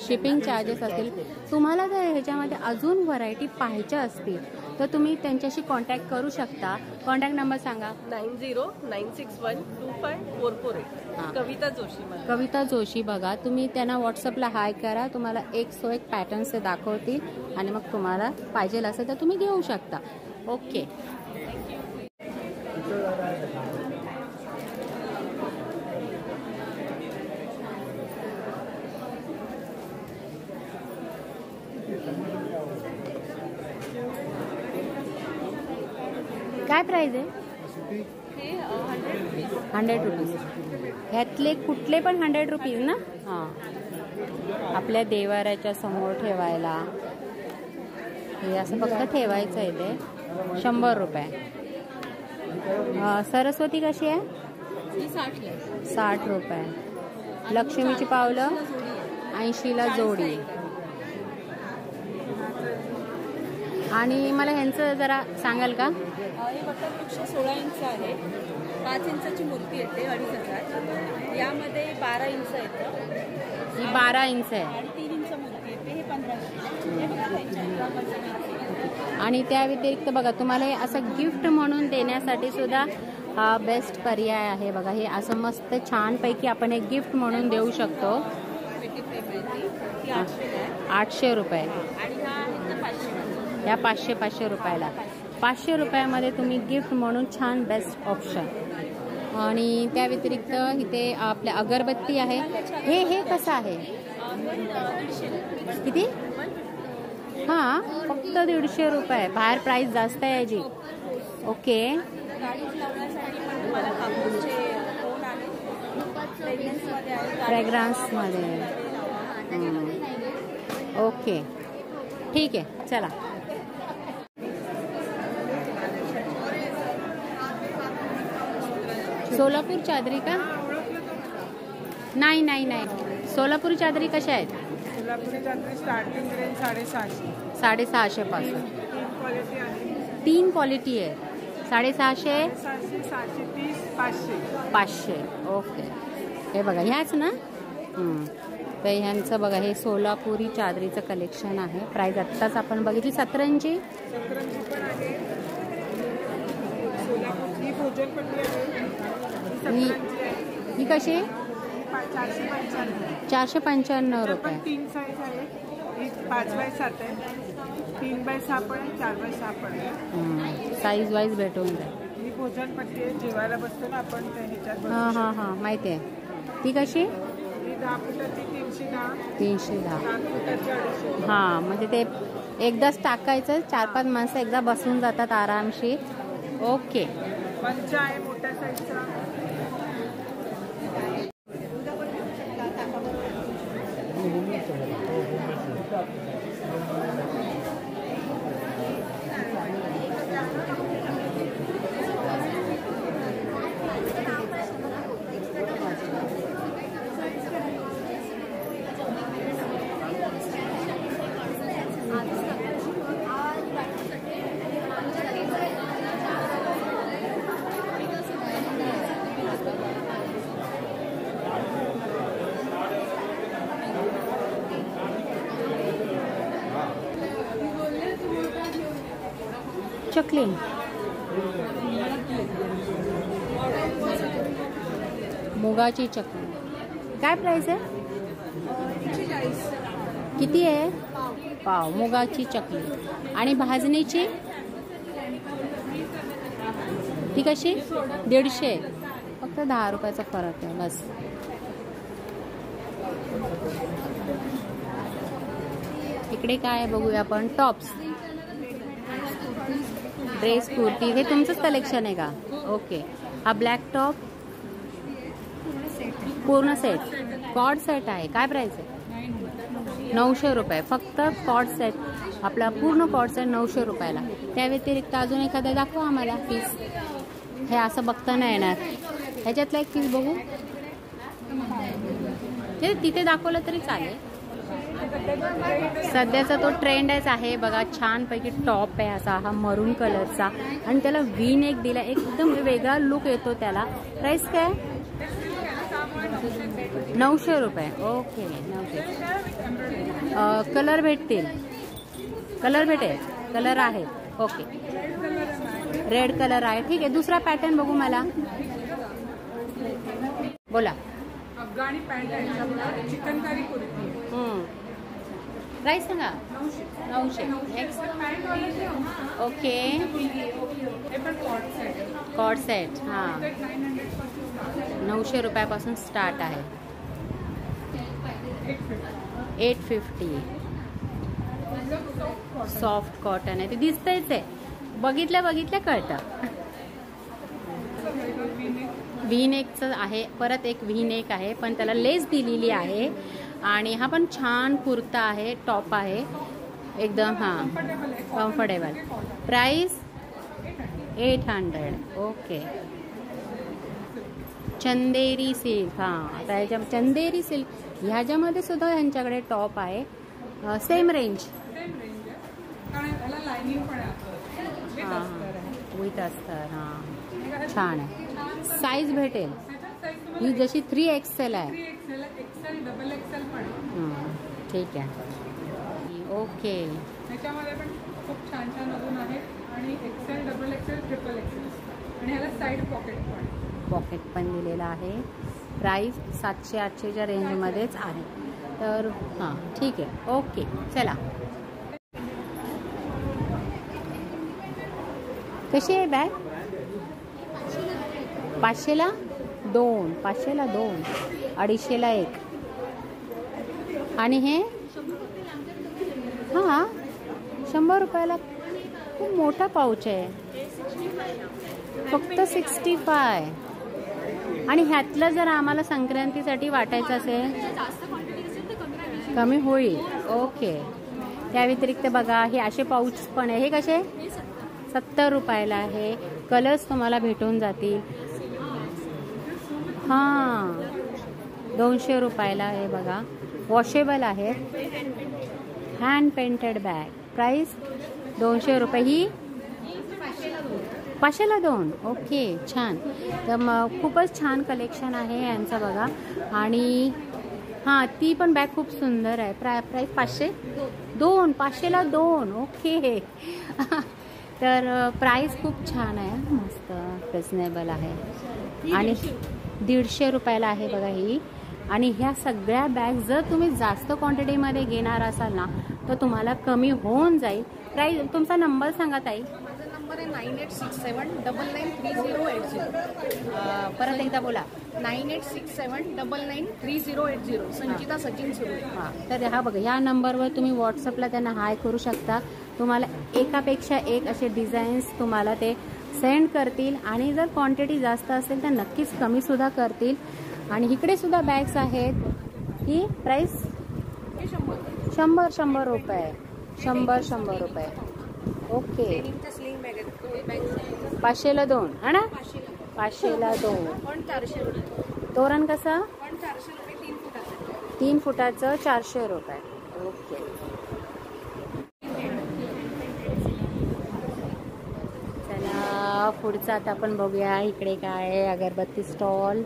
शिपिंग चार्जेस असतील. तुम्हाला जर ह्याच्यामध्ये अजून व्हरायटी पाहायच्या असतील तर तुम्ही त्यांच्याशी कॉन्टॅक्ट करू शकता. कॉन्टॅक्ट नंबर सांगा. 9096125448. कविता जोशी. कविता जोशी. बघा तुम्ही त्यांना व्हॉट्सअपला हाय करा, तुम्हाला 101 पॅटर्न्स ते दाखवतील आणि मग तुम्हाला पाहिजे असेल तर तुम्ही घेऊ शकता. ओके. काय प्राइस आहे? 100 रुपीज. ह्यातले कुठले पण 100 रुपीज ना? हां. आपल्या देवाऱ्याच्या समोर ठेवायला हे असं फक्त ठेवायचं आहे ते. 100 रुपये. सरस्वती कशी आहे? 60 रुपये. लक्ष्मीची पावलं 80ला जोडी. आणि मला ह्यांचं जरा सांगाल का? हे वटवृक्ष 16 इंच आहे. 5 इंचाची मूर्ती येते 2500. यामध्ये 12 इंच येतं. ही 12 इंच आहे आणि 3 इंच मूर्ती येते. हे 1500. आणि त्या व्यतिरिक्त बघा तुम्हाला हे असं गिफ्ट म्हणून देण्यासाठी सुद्धा हा बेस्ट पर्याय आहे. बघा हे असं मस्त छानपैकी आपण एक गिफ्ट म्हणून देऊ शकतो. 800 रुपये. या 500 रुपयाला. 500 रुपयामध्ये तुम्ही गिफ्ट म्हणून छान बेस्ट ऑप्शन. आणि त्या व्यतिरिक्त इथे आपल्या अगरबत्ती आहे. हे कसं आहे? किती? हां फक्त 150 रुपये. बाहेर प्राइस जास्त आहे याची. ओके. फ्रेग्रन्समध्ये. ओके ठीक आहे चला. सोलापूर चादरी का? नाही नाही नाही. सोलापुरी चादरी कशा आहेत? सोलापुरी चादरी स्टार्टिंग रेंज 650. 650 पासून 3 क्वालिटी आहे. 650, 730, 500. ओके. हे बघा ह्याच ना. तर ह्यांचं बघा हे सोलापुरी चादरीचं कलेक्शन आहे. प्राइस आत्ताच आपण बघितली. सतरंजी पण आहे. सोलापूरची भोजनपट्टी आहे. ही कशी? 455 रुपये. 3 साईज आहे. 5x7 आहे. 3x6 पण आहे. 4x6 पण आहे. साईज वाईज भेटून जाईल. ही भोजनपट्टी आहे. जेवायला बसतो ना आपण ह्याच्यात. हां माहिती आहे. ती कशी? 10 फुटाची 310. 7 फुटाची 250. हां म्हणजे ते एकदाच टाकायचं. 4-5 माणसं एकदा बसून जातात आरामशीर. ओके. पंच आहे मोठ्या साईजचा. चकली मुगाची चकली. काय प्राइस आहे? किती आहे? पाव. मुगाची चकली. आणि भाजणीची ती कशी? 150. फक्त 10 रुपयाचा फरक आहे बस. इकडे काय बघूया आपण. Tops, dress, kurti. हे तुमचंच कलेक्शन आहे का? ओके. हा ब्लॅक टॉप पूर्ण सेट. कॉर्ड सेट आहे. काय प्राइस आहे? 900 रुपये. फक्त कॉर्ड सेट. आपला पूर्ण कॉर्ड सेट 900 रुपयाला. त्या व्यतिरिक्त अजून एखादा दाखवा आम्हाला पीस. हे असं बघता नाही येणार. ह्याच्यातला एक पीस बघू. ते तिथे दाखवलं तरी चालेल. सध्याचा तो ट्रेंडच आहे बघा. छानपैकी टॉप आहे असा हा मरून कलरचा आणि त्याला व्ही नेक दिला. एकदम वेगळा लुक येतो त्याला. प्राइस काय? 900 रुपये. ओके 900. कलर भेटतील. कलर भेटेल. कलर आहे. ओके रेड कलर आहे. ठीक आहे. दुसरा पॅटर्न बघू मला. बोला. अफगाणी पॅन्ट आहे चिकनकारी कुर्ती. प्राइस सांगा. 900. Okay cord set. हां 900 रुपयापासून स्टार्ट आहे. 850. सॉफ्ट कॉटन आहे. ते दिसतंयच आहे. बघितल्या कळतं. व्ही नेकचं आहे. परत एक व्ही नेक आहे पण त्याला लेस दिलेली आहे. आणि हा पण छान कुर्ता आहे. टॉप आहे एकदम. हां कम्फर्टेबल. प्राइस 800. ओके चंदेरी सिल्क. हां त्याच्या चंदेरी सिल्क ह्याच्यामध्ये सुद्धा ह्यांच्याकडे टॉप आहे. Same range. हां विथ अस्तर. हां छान आहे. साईज भेटेल. ही जशी 3XL आहे. ठीक आहे. ओके त्याच्यामध्ये पण खूप छान छान अजून आहेत आणि XL, XXL, XXL आणि ह्याला साईड पॉकेट पण दिलेला आहे. प्राइस 700-800च्या रेंजमध्येच आहे. तर हां ठीक आहे. ओके चला. कशी आहे बॅग? 500ला 2. 500ला 2. 250ला 1. आणि हे हां 100 रुपयाला. खूप मोठा पाऊच आहे. फक्त 65. आणि ह्यातलं जर आम्हाला संक्रांतीसाठी वाटायचं असेल कमी होईल. ओके त्या व्यतिरिक्त बघा हे असे पाऊच पण आहे. हे कसे 70 रुपयाला आहे. कलर्स तुम्हाला भेटून जातील. हां 200 रुपयाला आहे बघा. वॉशेबल आहे. Hand painted bag. प्राइस 200 रुपये. ही 500ला 2. ओके छान. तर मग खूपच छान कलेक्शन आहे यांचं बघा. आणि हां ती पण बॅग खूप सुंदर आहे. प्राइस 502. 500ला 2. ओके तर प्राइस खूप छान आहे. मस्त रिजनेबल आहे. आणि 150 रुपयाला आहे बघा ही. आणि ह्या सगळ्या बॅग जर तुम्ही जास्त क्वांटिटीमध्ये घेणार असाल ना तर तुम्हाला कमी होऊन जाईल. प्राइस तुमचा नंबर सांगा ताई. माझा नंबर आहे 9867993080. परत एकदा बोला. 9867993080. संचिता सचिन सुरू. हां तर हा बघा ह्या नंबरवर तुम्ही व्हॉट्सअपला त्यांना हाय करू शकता. तुम्हाला एकापेक्षा एक असे डिझाईन्स तुम्हाला ते सेंड करतील. आणि जर क्वांटिटी जास्त असेल तर नक्कीच कमीसुद्धा करतील. आणि इकडे सुद्धा बॅग्स आहेत. ही प्राइस 100 रुपये. 100 रुपये. ओके 500ला 2 है ना. 500ला 2. तोरण कसं 3 फुटाचं 400 रुपये. ओके चला पुढचं आता आपण बघूया. इकडे काय आहे अगरबत्ती स्टॉल.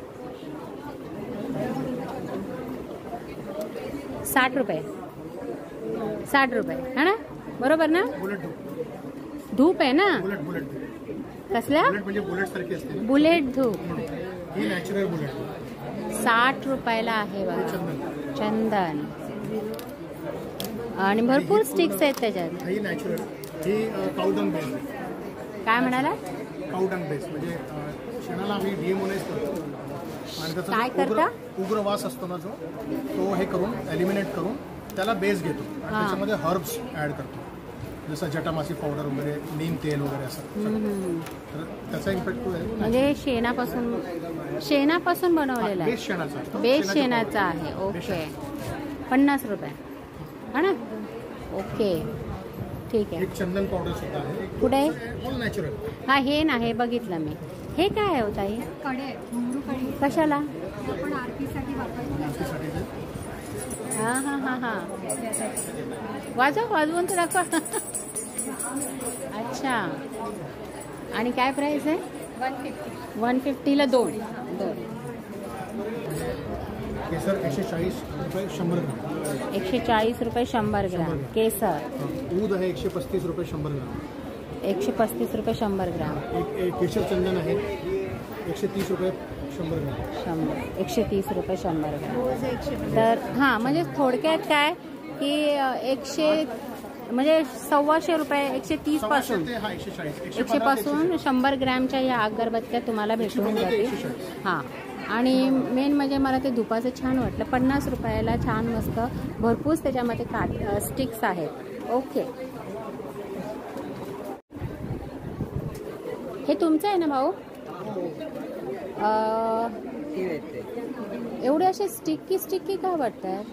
60 रुपये. 60 रुपये है ना. बरोबर ना. धूप आहे ना. कसल्या बुलेट धूप. 60 रुपयाला आहे बघा. चंदन. आणि भरपूर स्टिक्स आहेत त्याच्यात. काय म्हणाला. काउडंग बेस म्हणजे शेणाला आम्ही डिमोनाइज करतो आणि काय करता. उग्र वास असतो ना जो तो हे करून एलिमिनेट करून त्याला बेस घेतो आणि त्याच्यामध्ये हर्ब्स ऍड करतो. जसं जटामासी पावडर वगैरे नीम तेल वगैरे असं. तर त्याचा इम्पॅक्ट म्हणजे शेणापासून बनवलेला आहे. बेस शेणाचा आहे. ओके 50 रुपये है ना. ओके ठीक आहे. चंदन पावडर सुद्धा आहे. कुठे ऑल नॅचरल. हा हे नाही बघितलं मी. हे काय आहे ताई. कडे घुंगरू कडे. कशाला. आपण आरतीसाठी वापरतो. हां हां हां हां वाजवून तर दाखवा. अच्छा. आणि काय प्राइस आहे? 150ला 2. केसर 140 रुपये 100 ग्राम. 140 रुपये 100 ग्राम केसर. दूध आहे 135 रुपये 100 ग्राम. 135 रुपये 100 ग्राम. एक केशर चंदन आहे 130 रुपये 100 ग्राम. 130 रुपये 100 ग्राम. तर हां, म्हणजे थोडक्यात काय की 100 म्हणजे 125 रुपये 130 पासून 100 पासून 100 ग्रॅमच्या या अगरबत्त्या तुम्हाला भेटून जातील. हां. आणि मेन म्हणजे मला ते धुपाचं छान वाटलं. 50 रुपयाला छान मस्त भरपूर त्याच्यामध्ये स्टिक्स आहेत. ओके. हे तुमचं आहे ना भाऊ? एवढे असे स्टिक्की का वाटतात?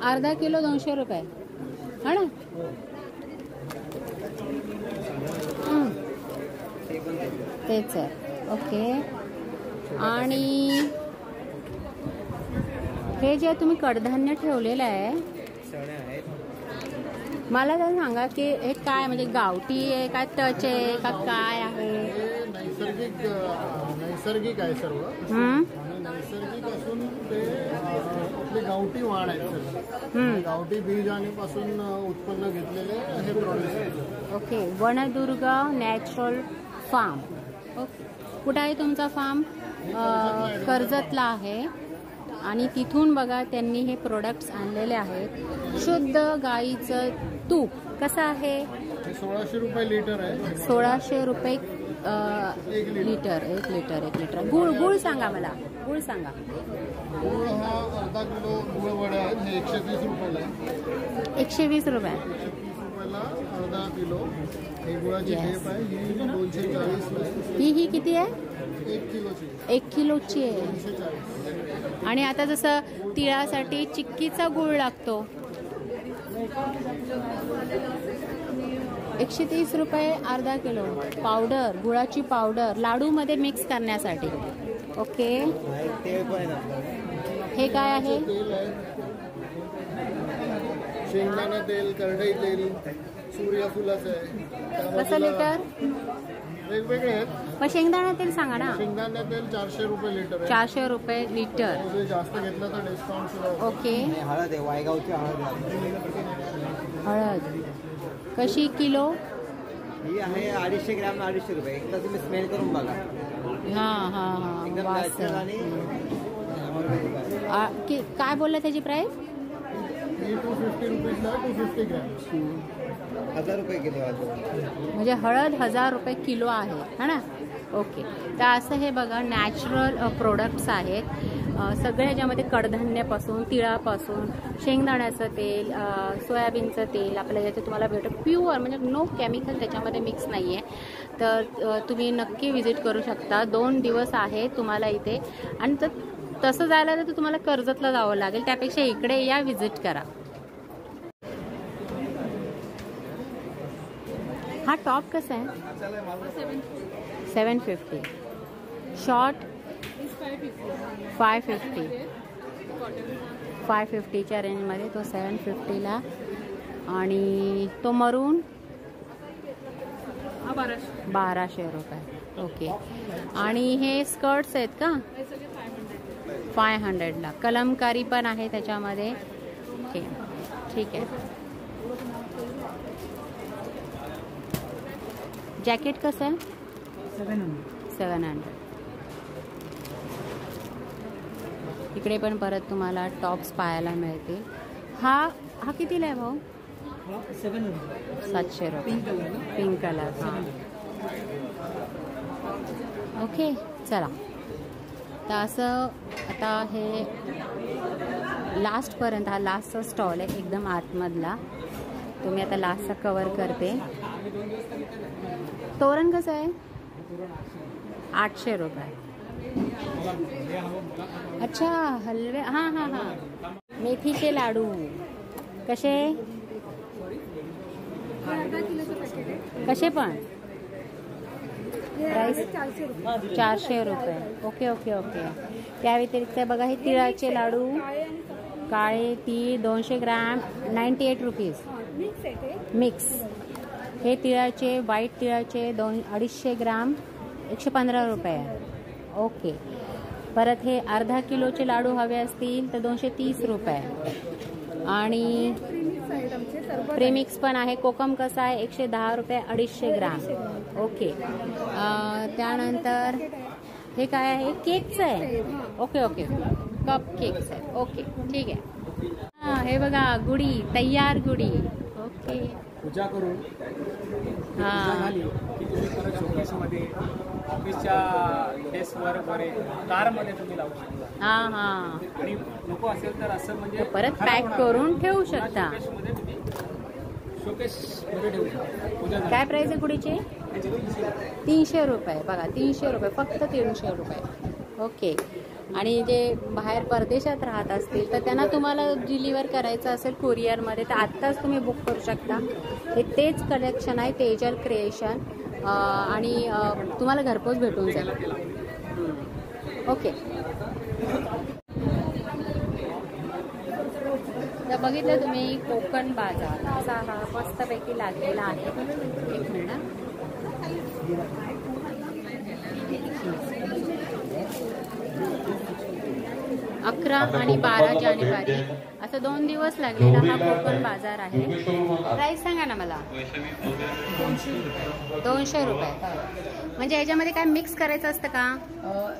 अर्धा किलो 200 रुपये हा ना. तेच आहे. ओके. आणि हे जे तुम्ही कडधान्य ठेवलेलं आहे मला तर सांगा की हे काय म्हणजे गावठी आहे का टच आहे का काय आहे? नैसर्गिक आहे सर्व. नैसर्गिक असून ते आपले गावठी वाण आहेत. गावठी बीजापासून उत्पन्न घेतलेले हे प्रोडक्ट आहेत. Okay. Vandurg natural farm. Okay. कुठं आहे तुमचा फार्म? कर्जतला आहे. आणि तिथून बघा त्यांनी हे प्रोडक्ट्स आणलेले आहेत. शुद्ध गाईचं तूप कसं आहे? 1600 रुपये लिटर आहे. 1600 रुपये लिटर. 1 लिटर. गुळ सांगा मला. गुळ सांगा. गुळ हा अर्धा किलो गुळ वडे आहेत. हे 130 रुपयाला आहे. 120 रुपये. 130 रुपयाला अर्धा किलो. ही गुळाची ढेप आहे. ही 240 आहे. ही किती आहे? 1 किलोची. 1 किलोची आहे. 240. आणि आता जसं तिळासाठी चिक्कीचा गुळ लागतो 130 रुपये अर्धा किलो. पावडर, गुळाची पावडर लाडूमध्ये मिक्स करण्यासाठी. ओके. हे काय आहे? शेंगदाणा तेल, करडई तेल, सूर्यफुलाचं आहे. कसं लिटर? वेगवेगळे आहेत. पण शेंगदाणा तेल सांगा ना. शेंगदाणा तेल 400 रुपये लिटर आहे. 400 रुपये लिटर. जास्त घेतलं तर डिस्काउंट सुद्धा. ओके. हळद आहे वायगावची हळद कशी किलो? ही आहे 250 ग्रॅम 250 रुपये. एकदा तुम्ही स्मेल करून बघा. हां एकदम नॅचरल आणि काय बोलला त्याची प्राइस? 250 रुपीजला 250 ग्रॅम. 1000 रुपये किलो म्हणजे हळद 1000 रुपये किलो आहे है ना. ओके. तर असं हे बघा नॅचरल प्रोडक्ट्स आहेत. सगळ्या ह्याच्यामध्ये कडधान्यापासून, तिळापासून, शेंगदाण्याचं तेल, सोयाबीनचं तेल आपल्याला याचं तुम्हाला भेटतं. प्युअर म्हणजे नो केमिकल त्याच्यामध्ये मिक्स नाही आहे. तर तुम्ही नक्की विजिट करू शकता. 2 दिवस आहे तुम्हाला इथे. आणि तसं जायला तर तुम्हाला कर्जतला जावं लागेल. त्यापेक्षा इकडे या, विजिट करा. हा टॉप कसा आहे? 750. शॉर्ट 550. 550च्या रेंजमध्ये तो 750ला. आणि तो मरून 1200 रुपये. ओके. आणि हे स्कर्ट्स आहेत का? 500ला. कलमकारी पण आहे त्याच्यामध्ये. ओके. ठीक आहे. जॅकेट कसं आहे? 700. इकडे पण परत तुम्हाला टॉप्स पाहायला मिळतील. हा कितीला आहे भाऊ? 700 रुपये. Pink colour. हां. ओके. चला. तर असं आता हे लास्टपर्यंत हा लास्टचा स्टॉल आहे एकदम आतमधला. तो मी आता लास्टचा कवर करते. तोरण कसं आहे? 800 रुपये. अच्छा. हलवे. हां. मेथीचे लाडू कसे? कसे पण? प्राईस 400 रुपये. Okay okay okay. त्या व्यतिरिक्त बघा हे तिळाचे लाडू काळे तीळ 200 ग्रॅम 98 रुपीज मिक्स. हे तिळाचे व्हाईट तिळाचे 250 ग्राम 115 रुपये. ओके. परत हे अर्धा किलोचे लाडू हवे असतील तर 230 रुपये. आणि प्रेमिक्स पण आहे. कोकम कसा आहे 110 रुपये 250 ग्राम. ओके. त्यानंतर हे काय आहे केकचं आहे. ओके ओके कप केक्स आहे. ओके ठीक आहे. हां हे बघा गुढी तयार गुढी. ओके पूजा करून हां की तुम्ही परत शोकेसमध्ये ऑफिसच्या डेस्कवर वगैरे कारमध्ये तुम्ही लावू शकता. हां हां. आणि नको असेल तर असं म्हणजे परत पॅक करून ठेवू शकता. शोकेसमध्ये ठेवू शकता. काय प्राइस आहे गुढीची? 300 रुपये. बघा 300 रुपये फक्त 300 रुपये. ओके. आणि जे बाहेर परदेशात राहत असतील तर त्यांना तुम्हाला डिलिव्हर करायचं असेल कुरिअरमध्ये तर आत्ताच तुम्ही बुक करू शकता. हे तेच कलेक्शन आहे तेजल क्रिएशन. आणि तुम्हाला घरपोच भेटून जाईल. ओके. तर बघितलं तुम्ही कोकण बाजार असा हा मस्तपैकी लागलेला आहे. एक मिनिट. 11 आणि 12 जानेवारी असं 2 दिवस लागलेला हा कोकण बाजार आहे. प्राइस सांगा ना मला. 200 रुपये. म्हणजे याच्यामध्ये काय मिक्स करायचं असतं का?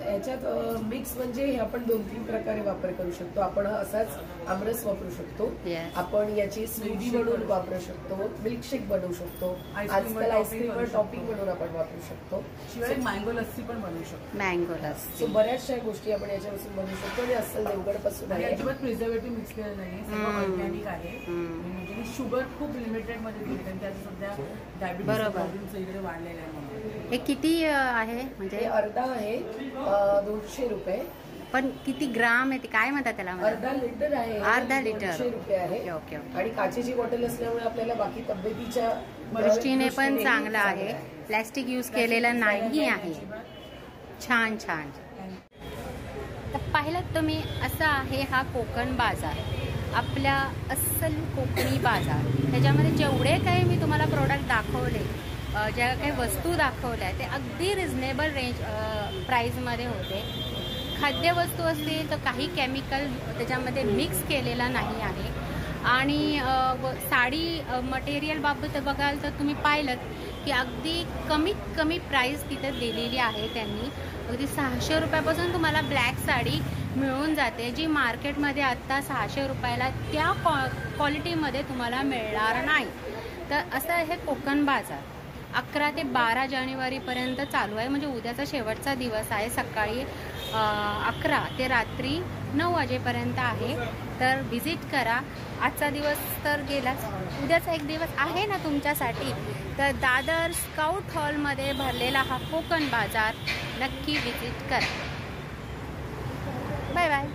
याच्यात मिक्स म्हणजे हे आपण 2-3 प्रकारे वापर करू शकतो. आपण असाच आमरस वापरू शकतो. आपण याची स्मूदी बनवून वापरू शकतो. मिल्कशेक बनवू शकतो. आजकाल आईस्क्रीमवर टॉपिंग म्हणून आपण वापरू शकतो. शिवाय मँगो लस्सी पण बनवू शकतो. मँगो लस्सी. सो बऱ्याचशा गोष्टी आपण याच्यापासून बनवू शकतो. आणि अस्सल देवगड पासून आहे. अजिबात प्रिझर्वेटिव्ह मिक्स केलं नाही. सगळं ऑर्गॅनिक आहे. म्हणजे शुगर खूप लिमिटेड मध्ये दिली कारण त्यात सध्या डायबिटीज इकडे वाढलेलं आहे. हे किती आहे? म्हणजे अर्धा आहे 200 रुपये. पण किती ग्राम आहे ते काय म्हणतात त्याला? अर्धा लिटर आहे. अर्धा लिटर 200 रुपये आहे. Okay okay. आणि काचेची बॉटल असल्यामुळे आपल्याला बाकी तब्येतीच्या दृष्टीने पण चांगलं आहे. प्लॅस्टिक यूज केलेलं नाही आहे. छान छान. तर पाहिलं तुम्ही असं आहे हा कोकण बाजार. आपल्या अस्सल कोकणी बाजार. त्याच्यामध्ये जेवढे काही मी तुम्हाला प्रोडक्ट दाखवले ज्या काही वस्तू दाखवल्या ते अगदी रिझनेबल रेंज प्राईजमध्ये होते. खाद्यवस्तू असतील तर काही केमिकल त्याच्यामध्ये मिक्स केलेला नाही आहे. आणि साडी मटेरियलबाबत बघाल तर तुम्ही पाहिलं की अगदी कमीत कमी प्राईस तिथे दिलेली आहे त्यांनी. अगदी 600 रुपयापासून तुम्हाला ब्लॅक साडी मिळून जाते जी मार्केटमध्ये आत्ता 600 रुपयाला त्या क्वालिटीमध्ये तुम्हाला मिळणार नाही. तर असं हे कोकण बाजार 11 ते 12 जानेवारीपर्यंत चालू आहे. म्हणजे उद्याचा शेवटचा दिवस आहे. सकाळी 11 ते रात्री 9 वाजेपर्यंत आहे. तर व्हिजिट करा. आजचा दिवस तर गेलाच. उद्याचा एक दिवस आहे ना तुमच्यासाठी. तर दादर स्काउट हॉलमध्ये भरलेला हा कोकण बाजार नक्की व्हिजिट करा. Bye bye.